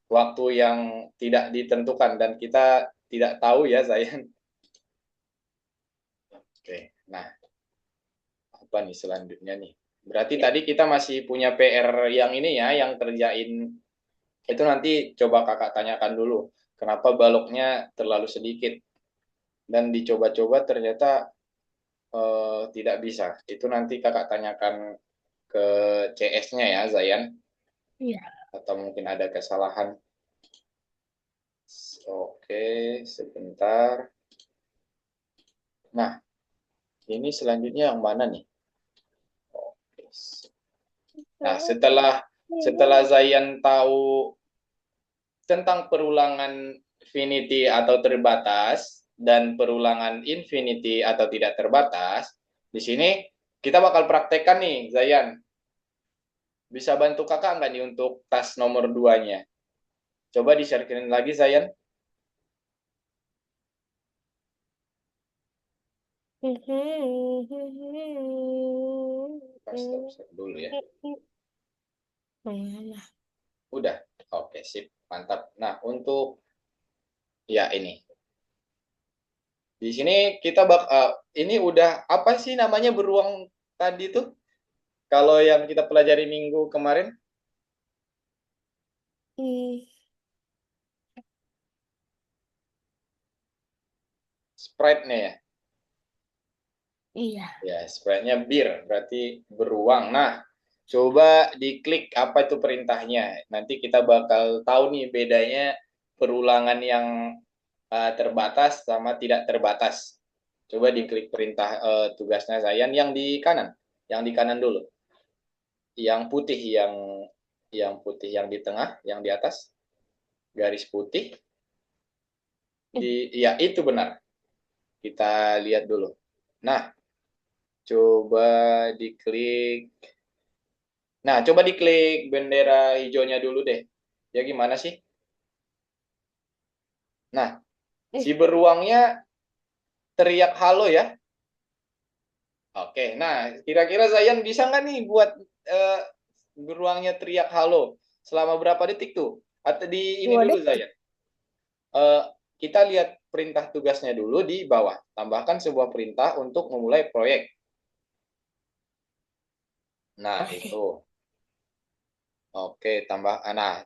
waktu yang tidak ditentukan dan kita tidak tahu ya Zayan. Oke, nah apa nih selanjutnya nih? Berarti tadi kita masih punya PR yang ini ya, yang kerjain itu nanti coba kakak tanyakan dulu. Kenapa baloknya terlalu sedikit? Dan dicoba-coba ternyata tidak bisa. Itu nanti kakak tanyakan ke CS-nya ya, Zayan. Iya. Atau mungkin ada kesalahan. Oke, sebentar. Nah, ini selanjutnya yang mana nih? Oke. Nah, setelah Zayan tahu tentang perulangan finity atau terbatas dan perulangan infinity atau tidak terbatas, di sini kita bakal praktekkan nih, Zayan. Bisa bantu kakak nggak nih untuk tas nomor 2-nya? Coba di-share lagi, Zayan. Stop dulu ya. Mana? Udah. Oke, sip. Mantap. Nah, untuk ya ini. Di sini kita ini udah apa sih namanya beruang tadi tuh? Kalau yang kita pelajari minggu kemarin, Hmm. sprite-nya ya. Iya. Ya, sprite-nya bir, berarti beruang. Nah, coba diklik apa itu perintahnya. Nanti kita bakal tahu nih bedanya perulangan yang terbatas sama tidak terbatas. Coba diklik perintah tugasnya Zayan yang di kanan. Yang di kanan dulu. Yang putih yang di tengah, yang di atas, garis putih. Ya, itu benar. Kita lihat dulu. Nah, Coba diklik. Nah, coba diklik bendera hijaunya dulu deh. Ya gimana sih? Nah, si beruangnya teriak halo ya. Oke, nah kira-kira Zayan bisa nggak nih buat eh, beruangnya teriak halo selama berapa detik tuh? Atau di ini 2 dulu detik. Zayan. Eh, kita lihat perintah tugasnya dulu di bawah. Tambahkan sebuah perintah untuk memulai proyek. Nah, itu. Oke. Oke,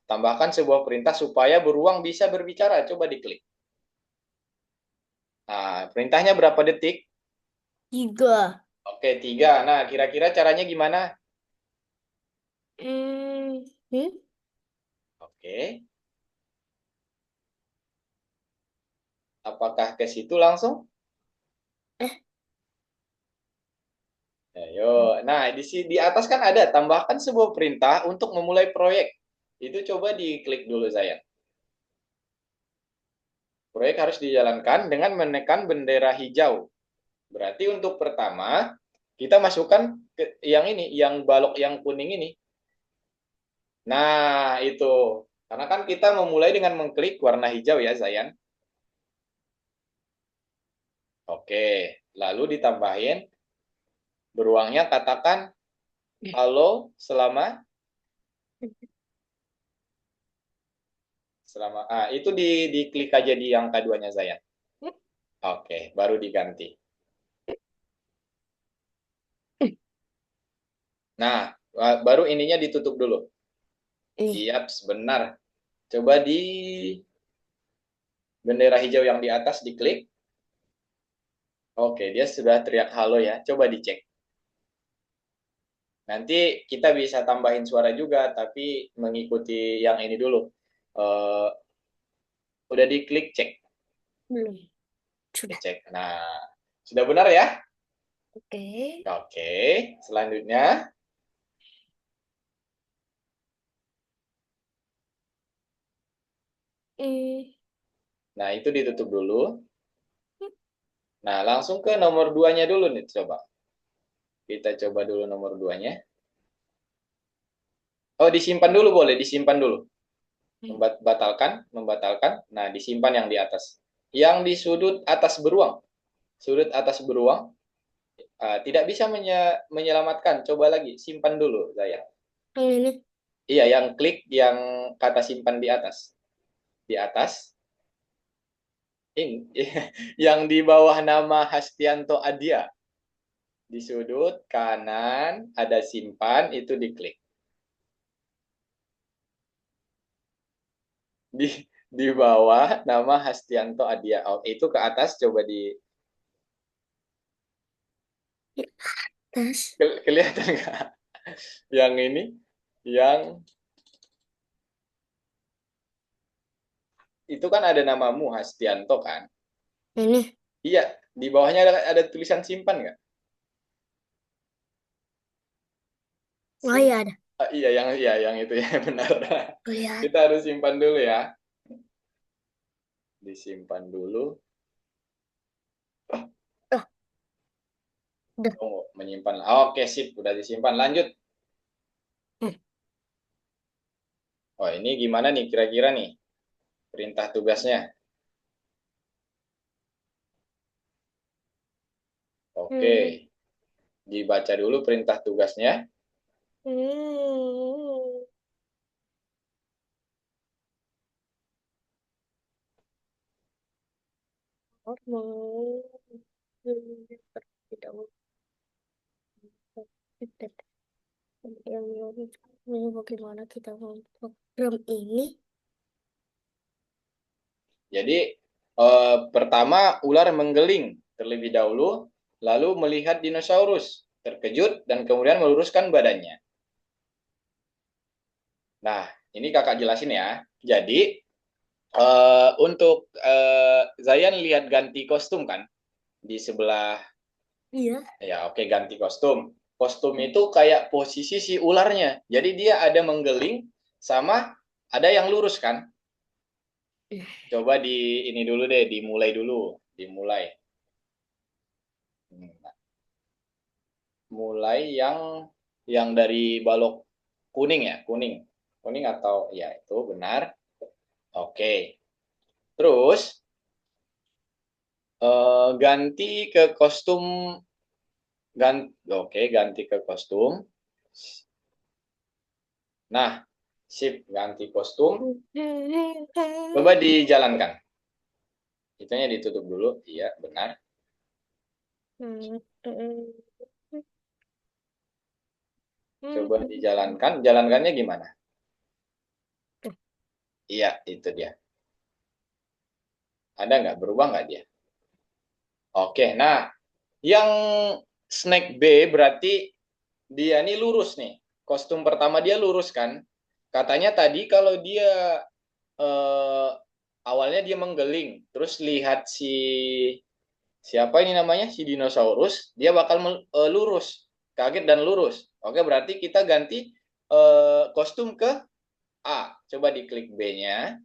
tambahkan sebuah perintah supaya beruang bisa berbicara. Coba diklik. Nah, perintahnya berapa detik? 3. Oke, 3. Nah, kira-kira caranya gimana? Hmm. Hmm? Oke, apakah ke situ langsung? Eh. Ayo, nah di atas kan ada tambahkan sebuah perintah untuk memulai proyek. Itu coba diklik dulu saya. Proyek harus dijalankan dengan menekan bendera hijau. Berarti untuk pertama kita masukkan ke yang ini, yang balok yang kuning ini. Nah, itu. Karena kan kita memulai dengan mengklik warna hijau ya, Zayan. Oke, lalu ditambahin beruangnya katakan halo selama itu diklik aja di angka 2-nya Zayan. Oke, baru diganti. Nah, baru ininya ditutup dulu. Nih. Siap, sebentar. Coba di bendera hijau yang di atas diklik. Oke, dia sudah teriak halo ya. Coba dicek. Nanti kita bisa tambahin suara juga, tapi mengikuti yang ini dulu. Uh, udah diklik cek. Belum. Sudah. Cek. Nah, sudah benar ya? Oke. Oke, selanjutnya. Hmm. Nah, itu ditutup dulu. Nah, langsung ke nomor 2-nya dulu nih, coba. Kita coba dulu nomor 2-nya. Oh, disimpan dulu boleh, disimpan dulu. Membatalkan. Nah, disimpan yang di atas. Yang di sudut atas beruang. Sudut atas beruang tidak bisa menyelamatkan. Coba lagi, simpan dulu saya. Yang ini. Iya, yang klik yang kata simpan di atas. Di atas. Ini yang di bawah nama Hastianto Adia. Di sudut kanan ada simpan, itu diklik. Di di bawah nama Hastianto Adia. Oh, itu ke atas coba di Di atas. kelihatan nggak? Yang ini, yang itu kan ada namamu Hastianto kan? Ini. Iya, di bawahnya ada tulisan simpan nggak? Oh Sim iya ada. iya yang itu ya benar. Kita Kelihatan. harus simpan dulu ya. Disimpan dulu. Oh, udah. Oh, menyimpan. Oke, sip, udah disimpan. Lanjut. Hmm. Oh, ini gimana nih kira-kira nih perintah tugasnya? Oke, Hmm. dibaca dulu perintah tugasnya. Hmm. Oh, mau. Tidak mau. Yang bagaimana kita program ini? Jadi pertama ular menggeling terlebih dahulu, lalu melihat dinosaurus, terkejut dan kemudian meluruskan badannya. Nah, ini kakak jelasin ya. Jadi untuk Zayan lihat ganti kostum kan di sebelah Iya. ya oke ganti kostum. Kostum itu kayak posisi si ularnya. Jadi dia ada menggeling sama ada yang lurus kan. Coba di ini dulu deh, dimulai dulu, dimulai. mulai yang dari balok kuning ya, kuning atau ya itu benar. Oke, terus ganti ke kostum ganti ke kostum. Nah, sip, ganti kostum. Coba dijalankan. Itunya ditutup dulu. Iya, benar. Coba dijalankan. Jalankannya gimana? Iya, itu dia. Ada nggak? Berubah nggak dia? Oke, nah yang snack B berarti dia ini lurus nih. Kostum pertama dia lurus kan? Katanya tadi kalau dia eh, awalnya dia menggeling, terus lihat siapa ini namanya si dinosaurus, dia bakal lurus, kaget dan lurus. Oke, berarti kita ganti kostum ke A. Coba diklik B-nya.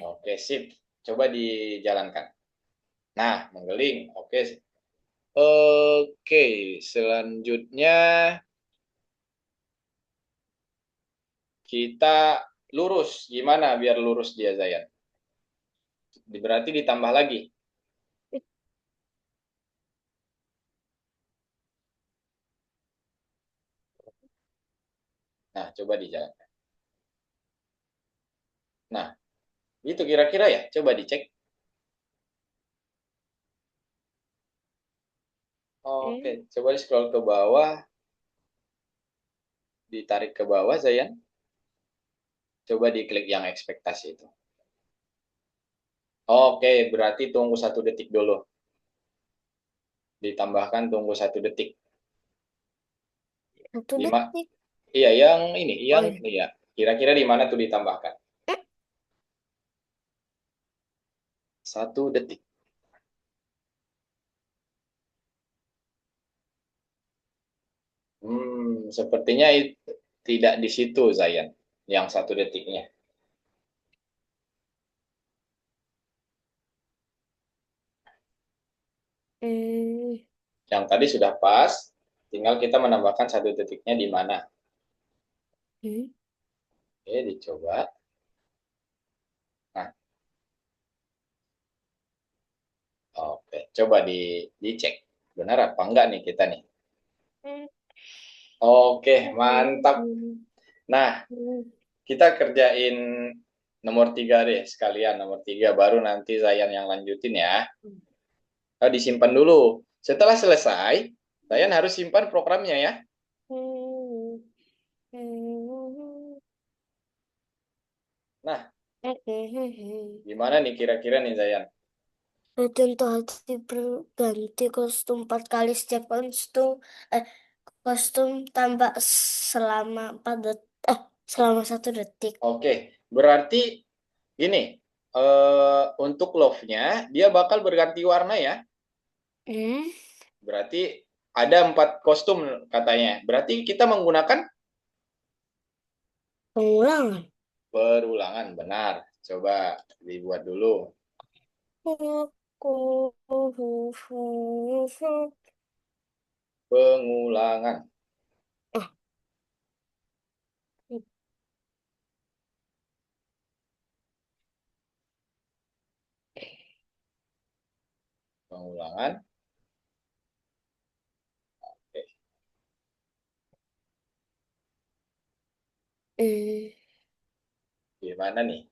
Oke, sip. Coba dijalankan. Nah, menggeling. Oke. Oke, selanjutnya kita lurus. Gimana biar lurus dia, Zayan? Berarti ditambah lagi. Nah, coba dijalankan. Nah, itu kira-kira ya. Coba dicek. Oke, coba di scroll ke bawah. Ditarik ke bawah, Zayan. Coba diklik yang ekspektasi itu. Oke, berarti tunggu 1 detik dulu. Ditambahkan tunggu 1 detik. 1 detik. Iya, yang ini, Oh, iya. iya. Kira-kira di mana tuh ditambahkan? 1 detik. Sepertinya tidak di situ, Zayan. Yang 1 detiknya. Eh, Yang tadi sudah pas. Tinggal kita menambahkan 1 detiknya di mana. hmm. Oke, dicoba. Nah, oke. Coba dicek. Benar apa enggak nih kita nih? Oke, mantap. Nah, kita kerjain nomor 3 deh sekalian. Nomor 3 baru nanti Zayan yang lanjutin ya. Disimpan dulu. Setelah selesai, Zayan harus simpan programnya ya. Nah, gimana nih kira-kira nih Zayan? Rutin tadi berganti kostum 4 kali setiap kostum tambah selama 4 detik, selama 1 detik. Oke, berarti gini, untuk love-nya dia bakal berganti warna ya. Hmm, Berarti ada 4 kostum katanya. Berarti kita menggunakan pengulangan. perulangan, benar. Coba dibuat dulu. Pengulangan. Ah, Pengulangan. Oke. eh, Gimana nih?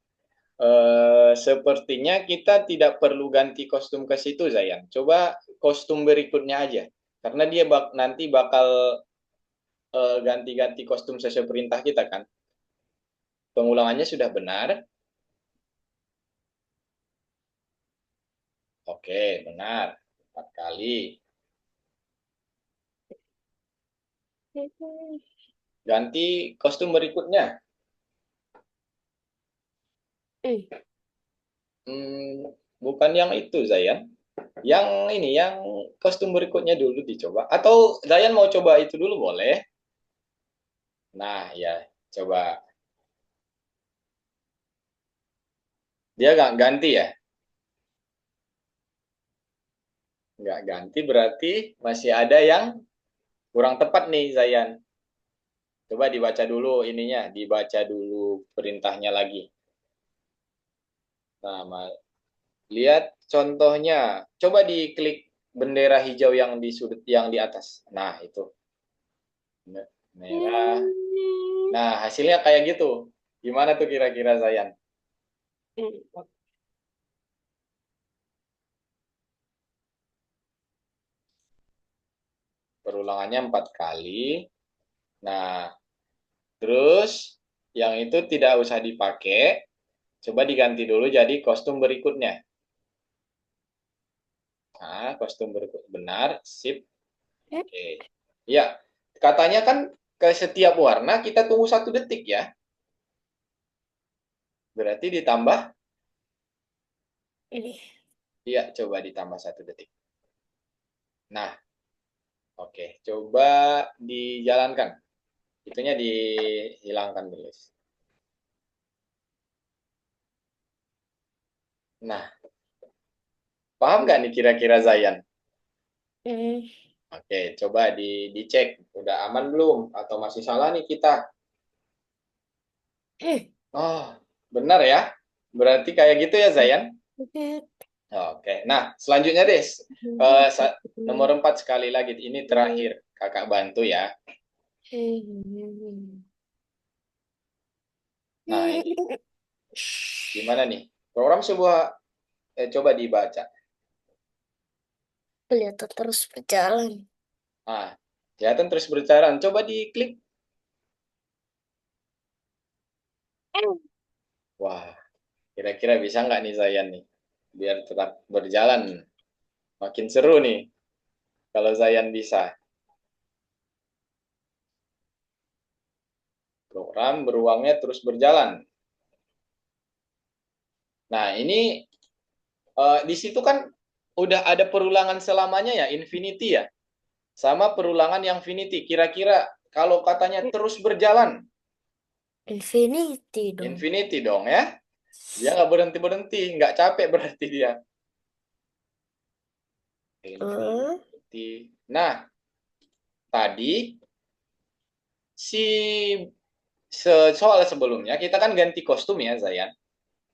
Sepertinya kita tidak perlu ganti kostum ke situ, Zayan. Coba kostum berikutnya aja. Karena dia nanti bakal ganti-ganti kostum sesuai perintah kita kan. Pengulangannya sudah benar. Oke, benar. 4 kali. Ganti kostum berikutnya. Bukan yang itu, Zayan. Yang ini, yang kostum berikutnya dulu dicoba. Atau Zayan mau coba itu dulu boleh. Nah, ya, coba. Dia nggak ganti ya? Nggak ganti berarti masih ada yang kurang tepat nih, Zayan. Coba dibaca dulu ininya, dibaca dulu perintahnya lagi. Nah, lihat contohnya. Coba diklik bendera hijau yang di sudut yang di atas. Nah, itu. Merah. Nah, hasilnya kayak gitu. Gimana tuh kira-kira, Zayan? Perulangannya 4 kali. Nah, terus yang itu tidak usah dipakai. Coba diganti dulu jadi kostum berikutnya. Nah, kostum berikut benar, sip. Oke. Ya, katanya kan ke setiap warna kita tunggu 1 detik ya. Berarti ditambah, Ini. iya coba ditambah 1 detik. Nah, oke, coba dijalankan. Itunya dihilangkan dulu. Nah, paham nggak nih kira-kira Zayan? Hmm. Oke, coba dicek. Udah aman belum? Atau masih salah nih kita? Oh, benar ya? Berarti kayak gitu ya, Zayan? Oke, nah selanjutnya deh. Nomor 4 sekali lagi. Ini terakhir. Kakak bantu ya. Nah, ini gimana nih? Program sebuah, coba dibaca. Kelihatan terus berjalan. Nah, kelihatan terus berjalan. Coba diklik. Wah, kira-kira bisa nggak nih Zayan nih? Biar tetap berjalan. Makin seru nih kalau Zayan bisa. Program beruangnya terus berjalan. Nah, ini di situ kan udah ada perulangan selamanya ya, infinity ya. Sama perulangan yang finity. Kira-kira kalau katanya terus berjalan, Infinity dong. infinity dong ya. Dia nggak berhenti-berhenti, nggak capek berarti dia. Infinity. Nah, tadi si soal sebelumnya kita kan ganti kostum ya, Zayan.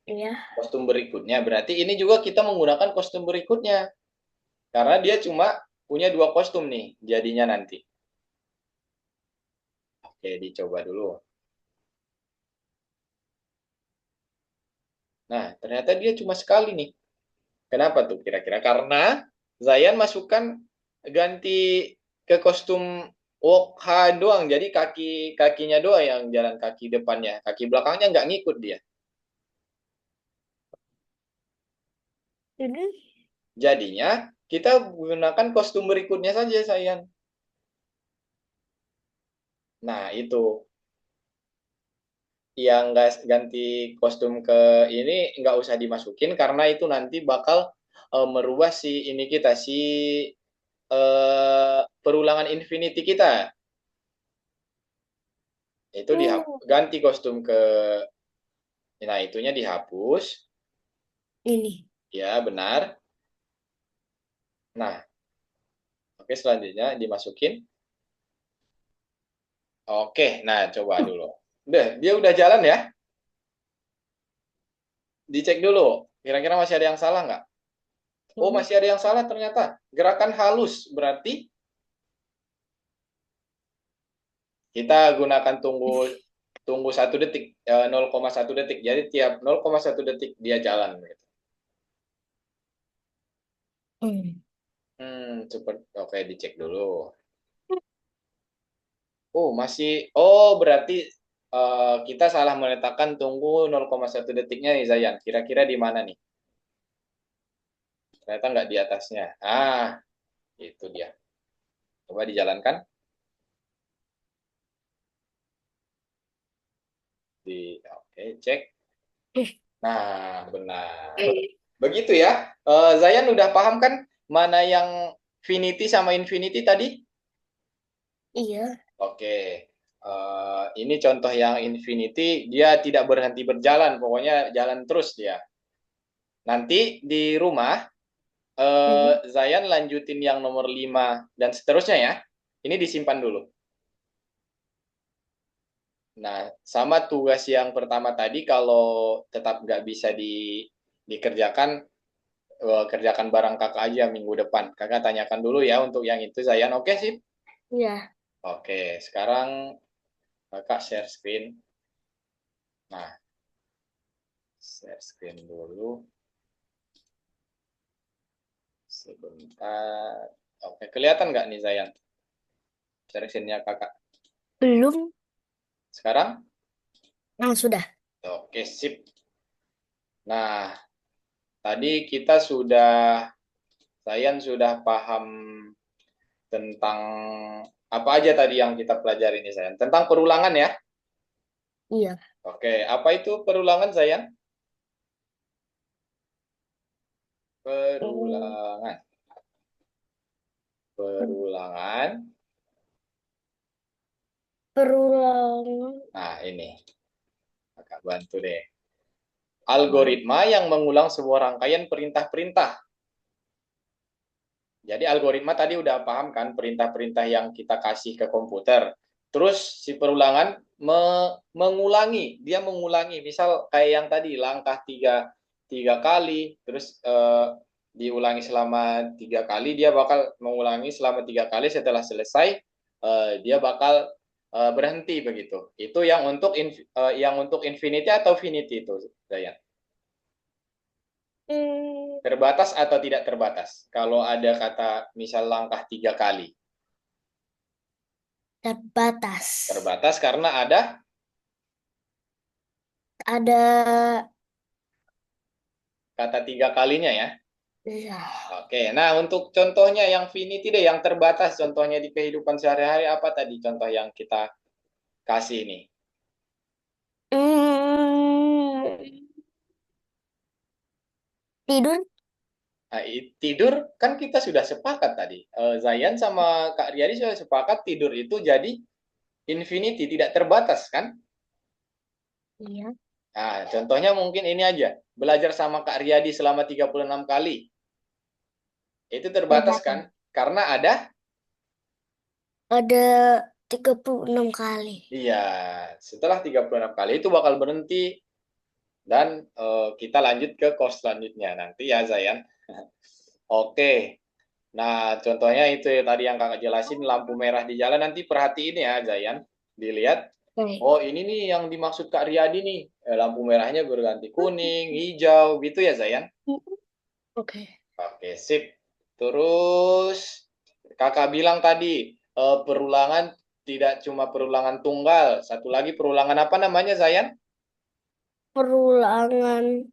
Iya. Kostum berikutnya. Berarti ini juga kita menggunakan kostum berikutnya. Karena dia cuma punya 2 kostum nih jadinya nanti. Oke, dicoba dulu. Nah, ternyata dia cuma sekali nih. Kenapa tuh kira-kira? Karena Zayan masukkan ganti ke kostum Wokha doang. Jadi kakinya doang yang jalan kaki depannya. Kaki belakangnya nggak ngikut dia. Ini. Jadinya kita gunakan kostum berikutnya saja, Zayan. Nah, itu yang nggak ganti kostum ke ini nggak usah dimasukin karena itu nanti bakal merubah si ini kita si perulangan infinity kita. Itu ganti kostum ke, nah itunya dihapus. Ini. Ya, benar. Nah, oke selanjutnya dimasukin. Oke, nah coba dulu. Udah, dia udah jalan ya. Dicek dulu. Kira-kira masih ada yang salah nggak? Oh, masih ada yang salah ternyata. Gerakan halus berarti kita gunakan tunggu tunggu 1 detik, 0,1 detik. Jadi tiap 0,1 detik dia jalan. Gitu. Super. Oke, dicek dulu. Oh, masih. Oh, berarti kita salah meletakkan tunggu 0,1 detiknya nih, Zayan. Kira-kira di mana nih? Ternyata nggak di atasnya. Ah, itu dia. Coba dijalankan. Oke, cek. Nah, benar. Begitu ya. Zayan udah paham kan mana yang finity sama infinity tadi? Iya. Oke. Ini contoh yang infinity, dia tidak berhenti berjalan, pokoknya jalan terus dia. Nanti di rumah Zayan lanjutin yang nomor 5 dan seterusnya ya. Ini disimpan dulu. Nah, sama tugas yang pertama tadi, kalau tetap nggak bisa dikerjakan, kerjakan bareng kakak aja minggu depan. Kakak tanyakan dulu ya untuk yang itu, Zayan. Oke sih? Iya. Oke, sekarang kakak share screen. Nah, share screen dulu. Sebentar. Oke, kelihatan nggak nih Zayan? Share screen-nya kakak. Belum. Sekarang? Nah, sudah. Oke, sip. Nah, tadi kita sudah, Zayan sudah paham tentang apa aja tadi yang kita pelajari ini, Zayan? Tentang perulangan ya? Iya. Oke, apa itu perulangan, Zayan? Hmm, Perulangan. Perulangan. Perulangan. Nah, ini. Kakak bantu deh. Wow. Algoritma yang mengulang sebuah rangkaian perintah-perintah. Jadi algoritma tadi udah paham kan, perintah-perintah yang kita kasih ke komputer. Terus si perulangan mengulangi, dia mengulangi. Misal kayak yang tadi, langkah tiga kali, terus diulangi selama 3 kali, dia bakal mengulangi selama 3 kali. Setelah selesai, dia bakal berhenti begitu. Itu yang untuk infinity atau finity itu, Dayan. Hmm, Terbatas atau tidak terbatas? Kalau ada kata misal langkah 3 kali. Terbatas. Terbatas karena ada, Ada. kata 3 kalinya ya. Ya. Oke, nah untuk contohnya yang finity deh, yang terbatas, contohnya di kehidupan sehari-hari apa tadi contoh yang kita kasih ini? Hmm, Tidur. Nah, tidur kan kita sudah sepakat tadi. Zayan sama Kak Riyadi sudah sepakat tidur itu jadi infinity, tidak terbatas kan? Iya. Nah, contohnya mungkin ini aja. Belajar sama Kak Riyadi selama 36 kali. Itu terbatas kan? Terbatas. Karena ada, Ada 36 kali. iya, setelah 36 kali itu bakal berhenti dan kita lanjut ke course selanjutnya nanti ya, Zayan. Oke. Nah, contohnya itu ya, tadi yang kakak jelasin, lampu merah di jalan, nanti perhatiin ya, Zayan. Dilihat, Oke. oh ini nih yang dimaksud Kak Riyadi nih. Lampu merahnya berganti kuning, hijau, gitu ya, Zayan. Oke. Oke, sip. Terus kakak bilang tadi perulangan tidak cuma perulangan tunggal, satu lagi perulangan apa namanya, Zayan? Perulangan.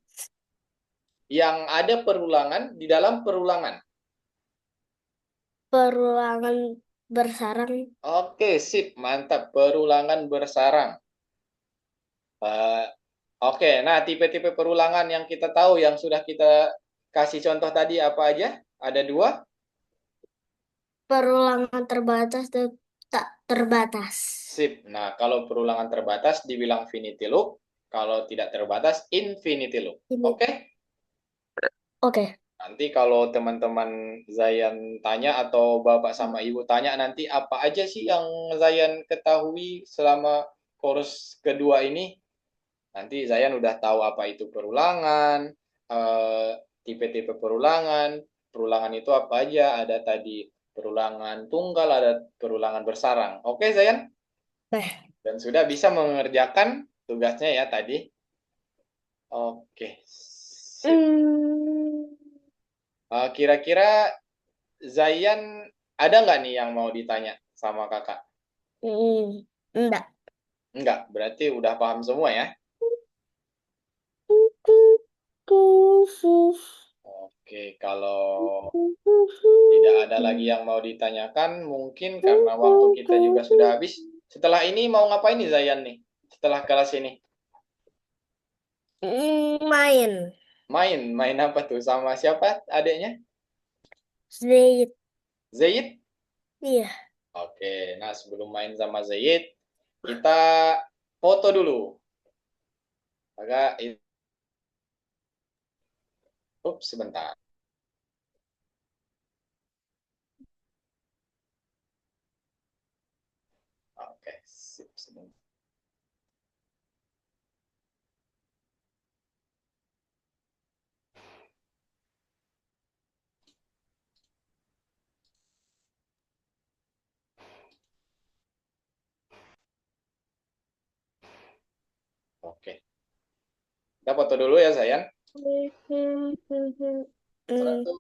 Yang ada perulangan di dalam perulangan. Perulangan bersarang. Oke, sip, mantap. Perulangan bersarang. Eh, oke, nah tipe-tipe perulangan yang kita tahu, yang sudah kita kasih contoh tadi apa aja? Ada 2. Perulangan terbatas dan tak terbatas. Sip. Nah, kalau perulangan terbatas dibilang finity loop, kalau tidak terbatas infinity loop. Ini. Oke? Oke. Nanti kalau teman-teman Zayan tanya atau Bapak sama Ibu tanya nanti apa aja sih yang Zayan ketahui selama course kedua ini, nanti Zayan udah tahu apa itu perulangan, eh, tipe-tipe perulangan, perulangan itu apa aja, ada tadi perulangan tunggal, ada perulangan bersarang. Oke, Zayan? Oke. Dan sudah bisa mengerjakan tugasnya ya tadi. Oke, sip. Hmm, Kira-kira Zayan ada nggak nih yang mau ditanya sama kakak? Enggak. Enggak, berarti udah paham semua ya? Oke, kalau tidak ada lagi yang mau ditanyakan, mungkin karena waktu kita juga sudah habis. Setelah ini mau ngapain nih Zayan nih? Setelah kelas ini? Main. Main apa tuh? Sama siapa adiknya? Zait. Zaid? Iya. Oke, nah sebelum main sama Zaid, kita foto dulu. Agak, sebentar. Oke, sip. Oke. Kita foto dulu ya, sayang. Satu,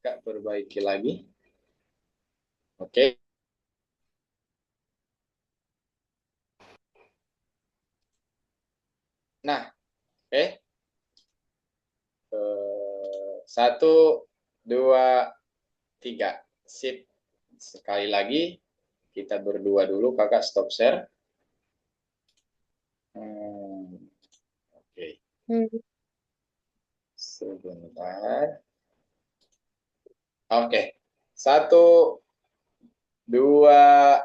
agak perbaiki lagi. Oke. Nah, oke. Satu, dua, tiga. Sip. Sekali lagi, kita berdua dulu, kakak stop share. Oke. Sebentar. Oke. Satu, dua,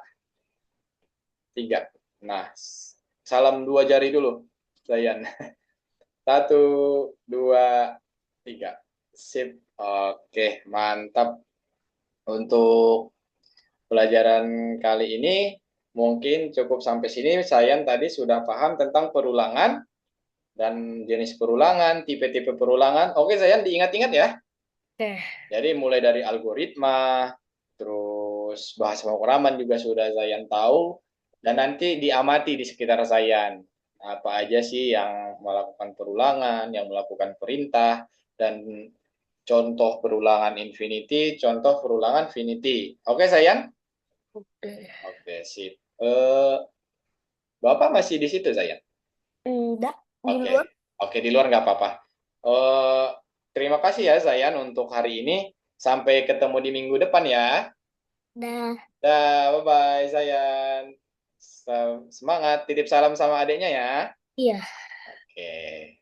tiga. Nah, salam dua jari dulu, Zayan. Satu, dua, tiga. Sip. Oke, mantap. Untuk pelajaran kali ini mungkin cukup sampai sini. Saya tadi sudah paham tentang perulangan dan jenis perulangan, tipe-tipe perulangan. Oke, saya diingat-ingat ya. Oke. Jadi mulai dari algoritma, terus bahasa pemrograman juga sudah saya tahu, dan nanti diamati di sekitar saya. Apa aja sih yang melakukan perulangan, yang melakukan perintah, dan contoh perulangan infinity, contoh perulangan finity. Oke, sayang? Oke. Oke, sip. Bapak masih di situ, sayang? Enggak, di Oke, luar. oke, di luar nggak apa-apa. Eh, Terima kasih ya, Zayan, untuk hari ini. Sampai ketemu di minggu depan ya. Dah. Dah, bye-bye, Zayan. Semangat, titip salam sama adiknya ya. Iya. Oke.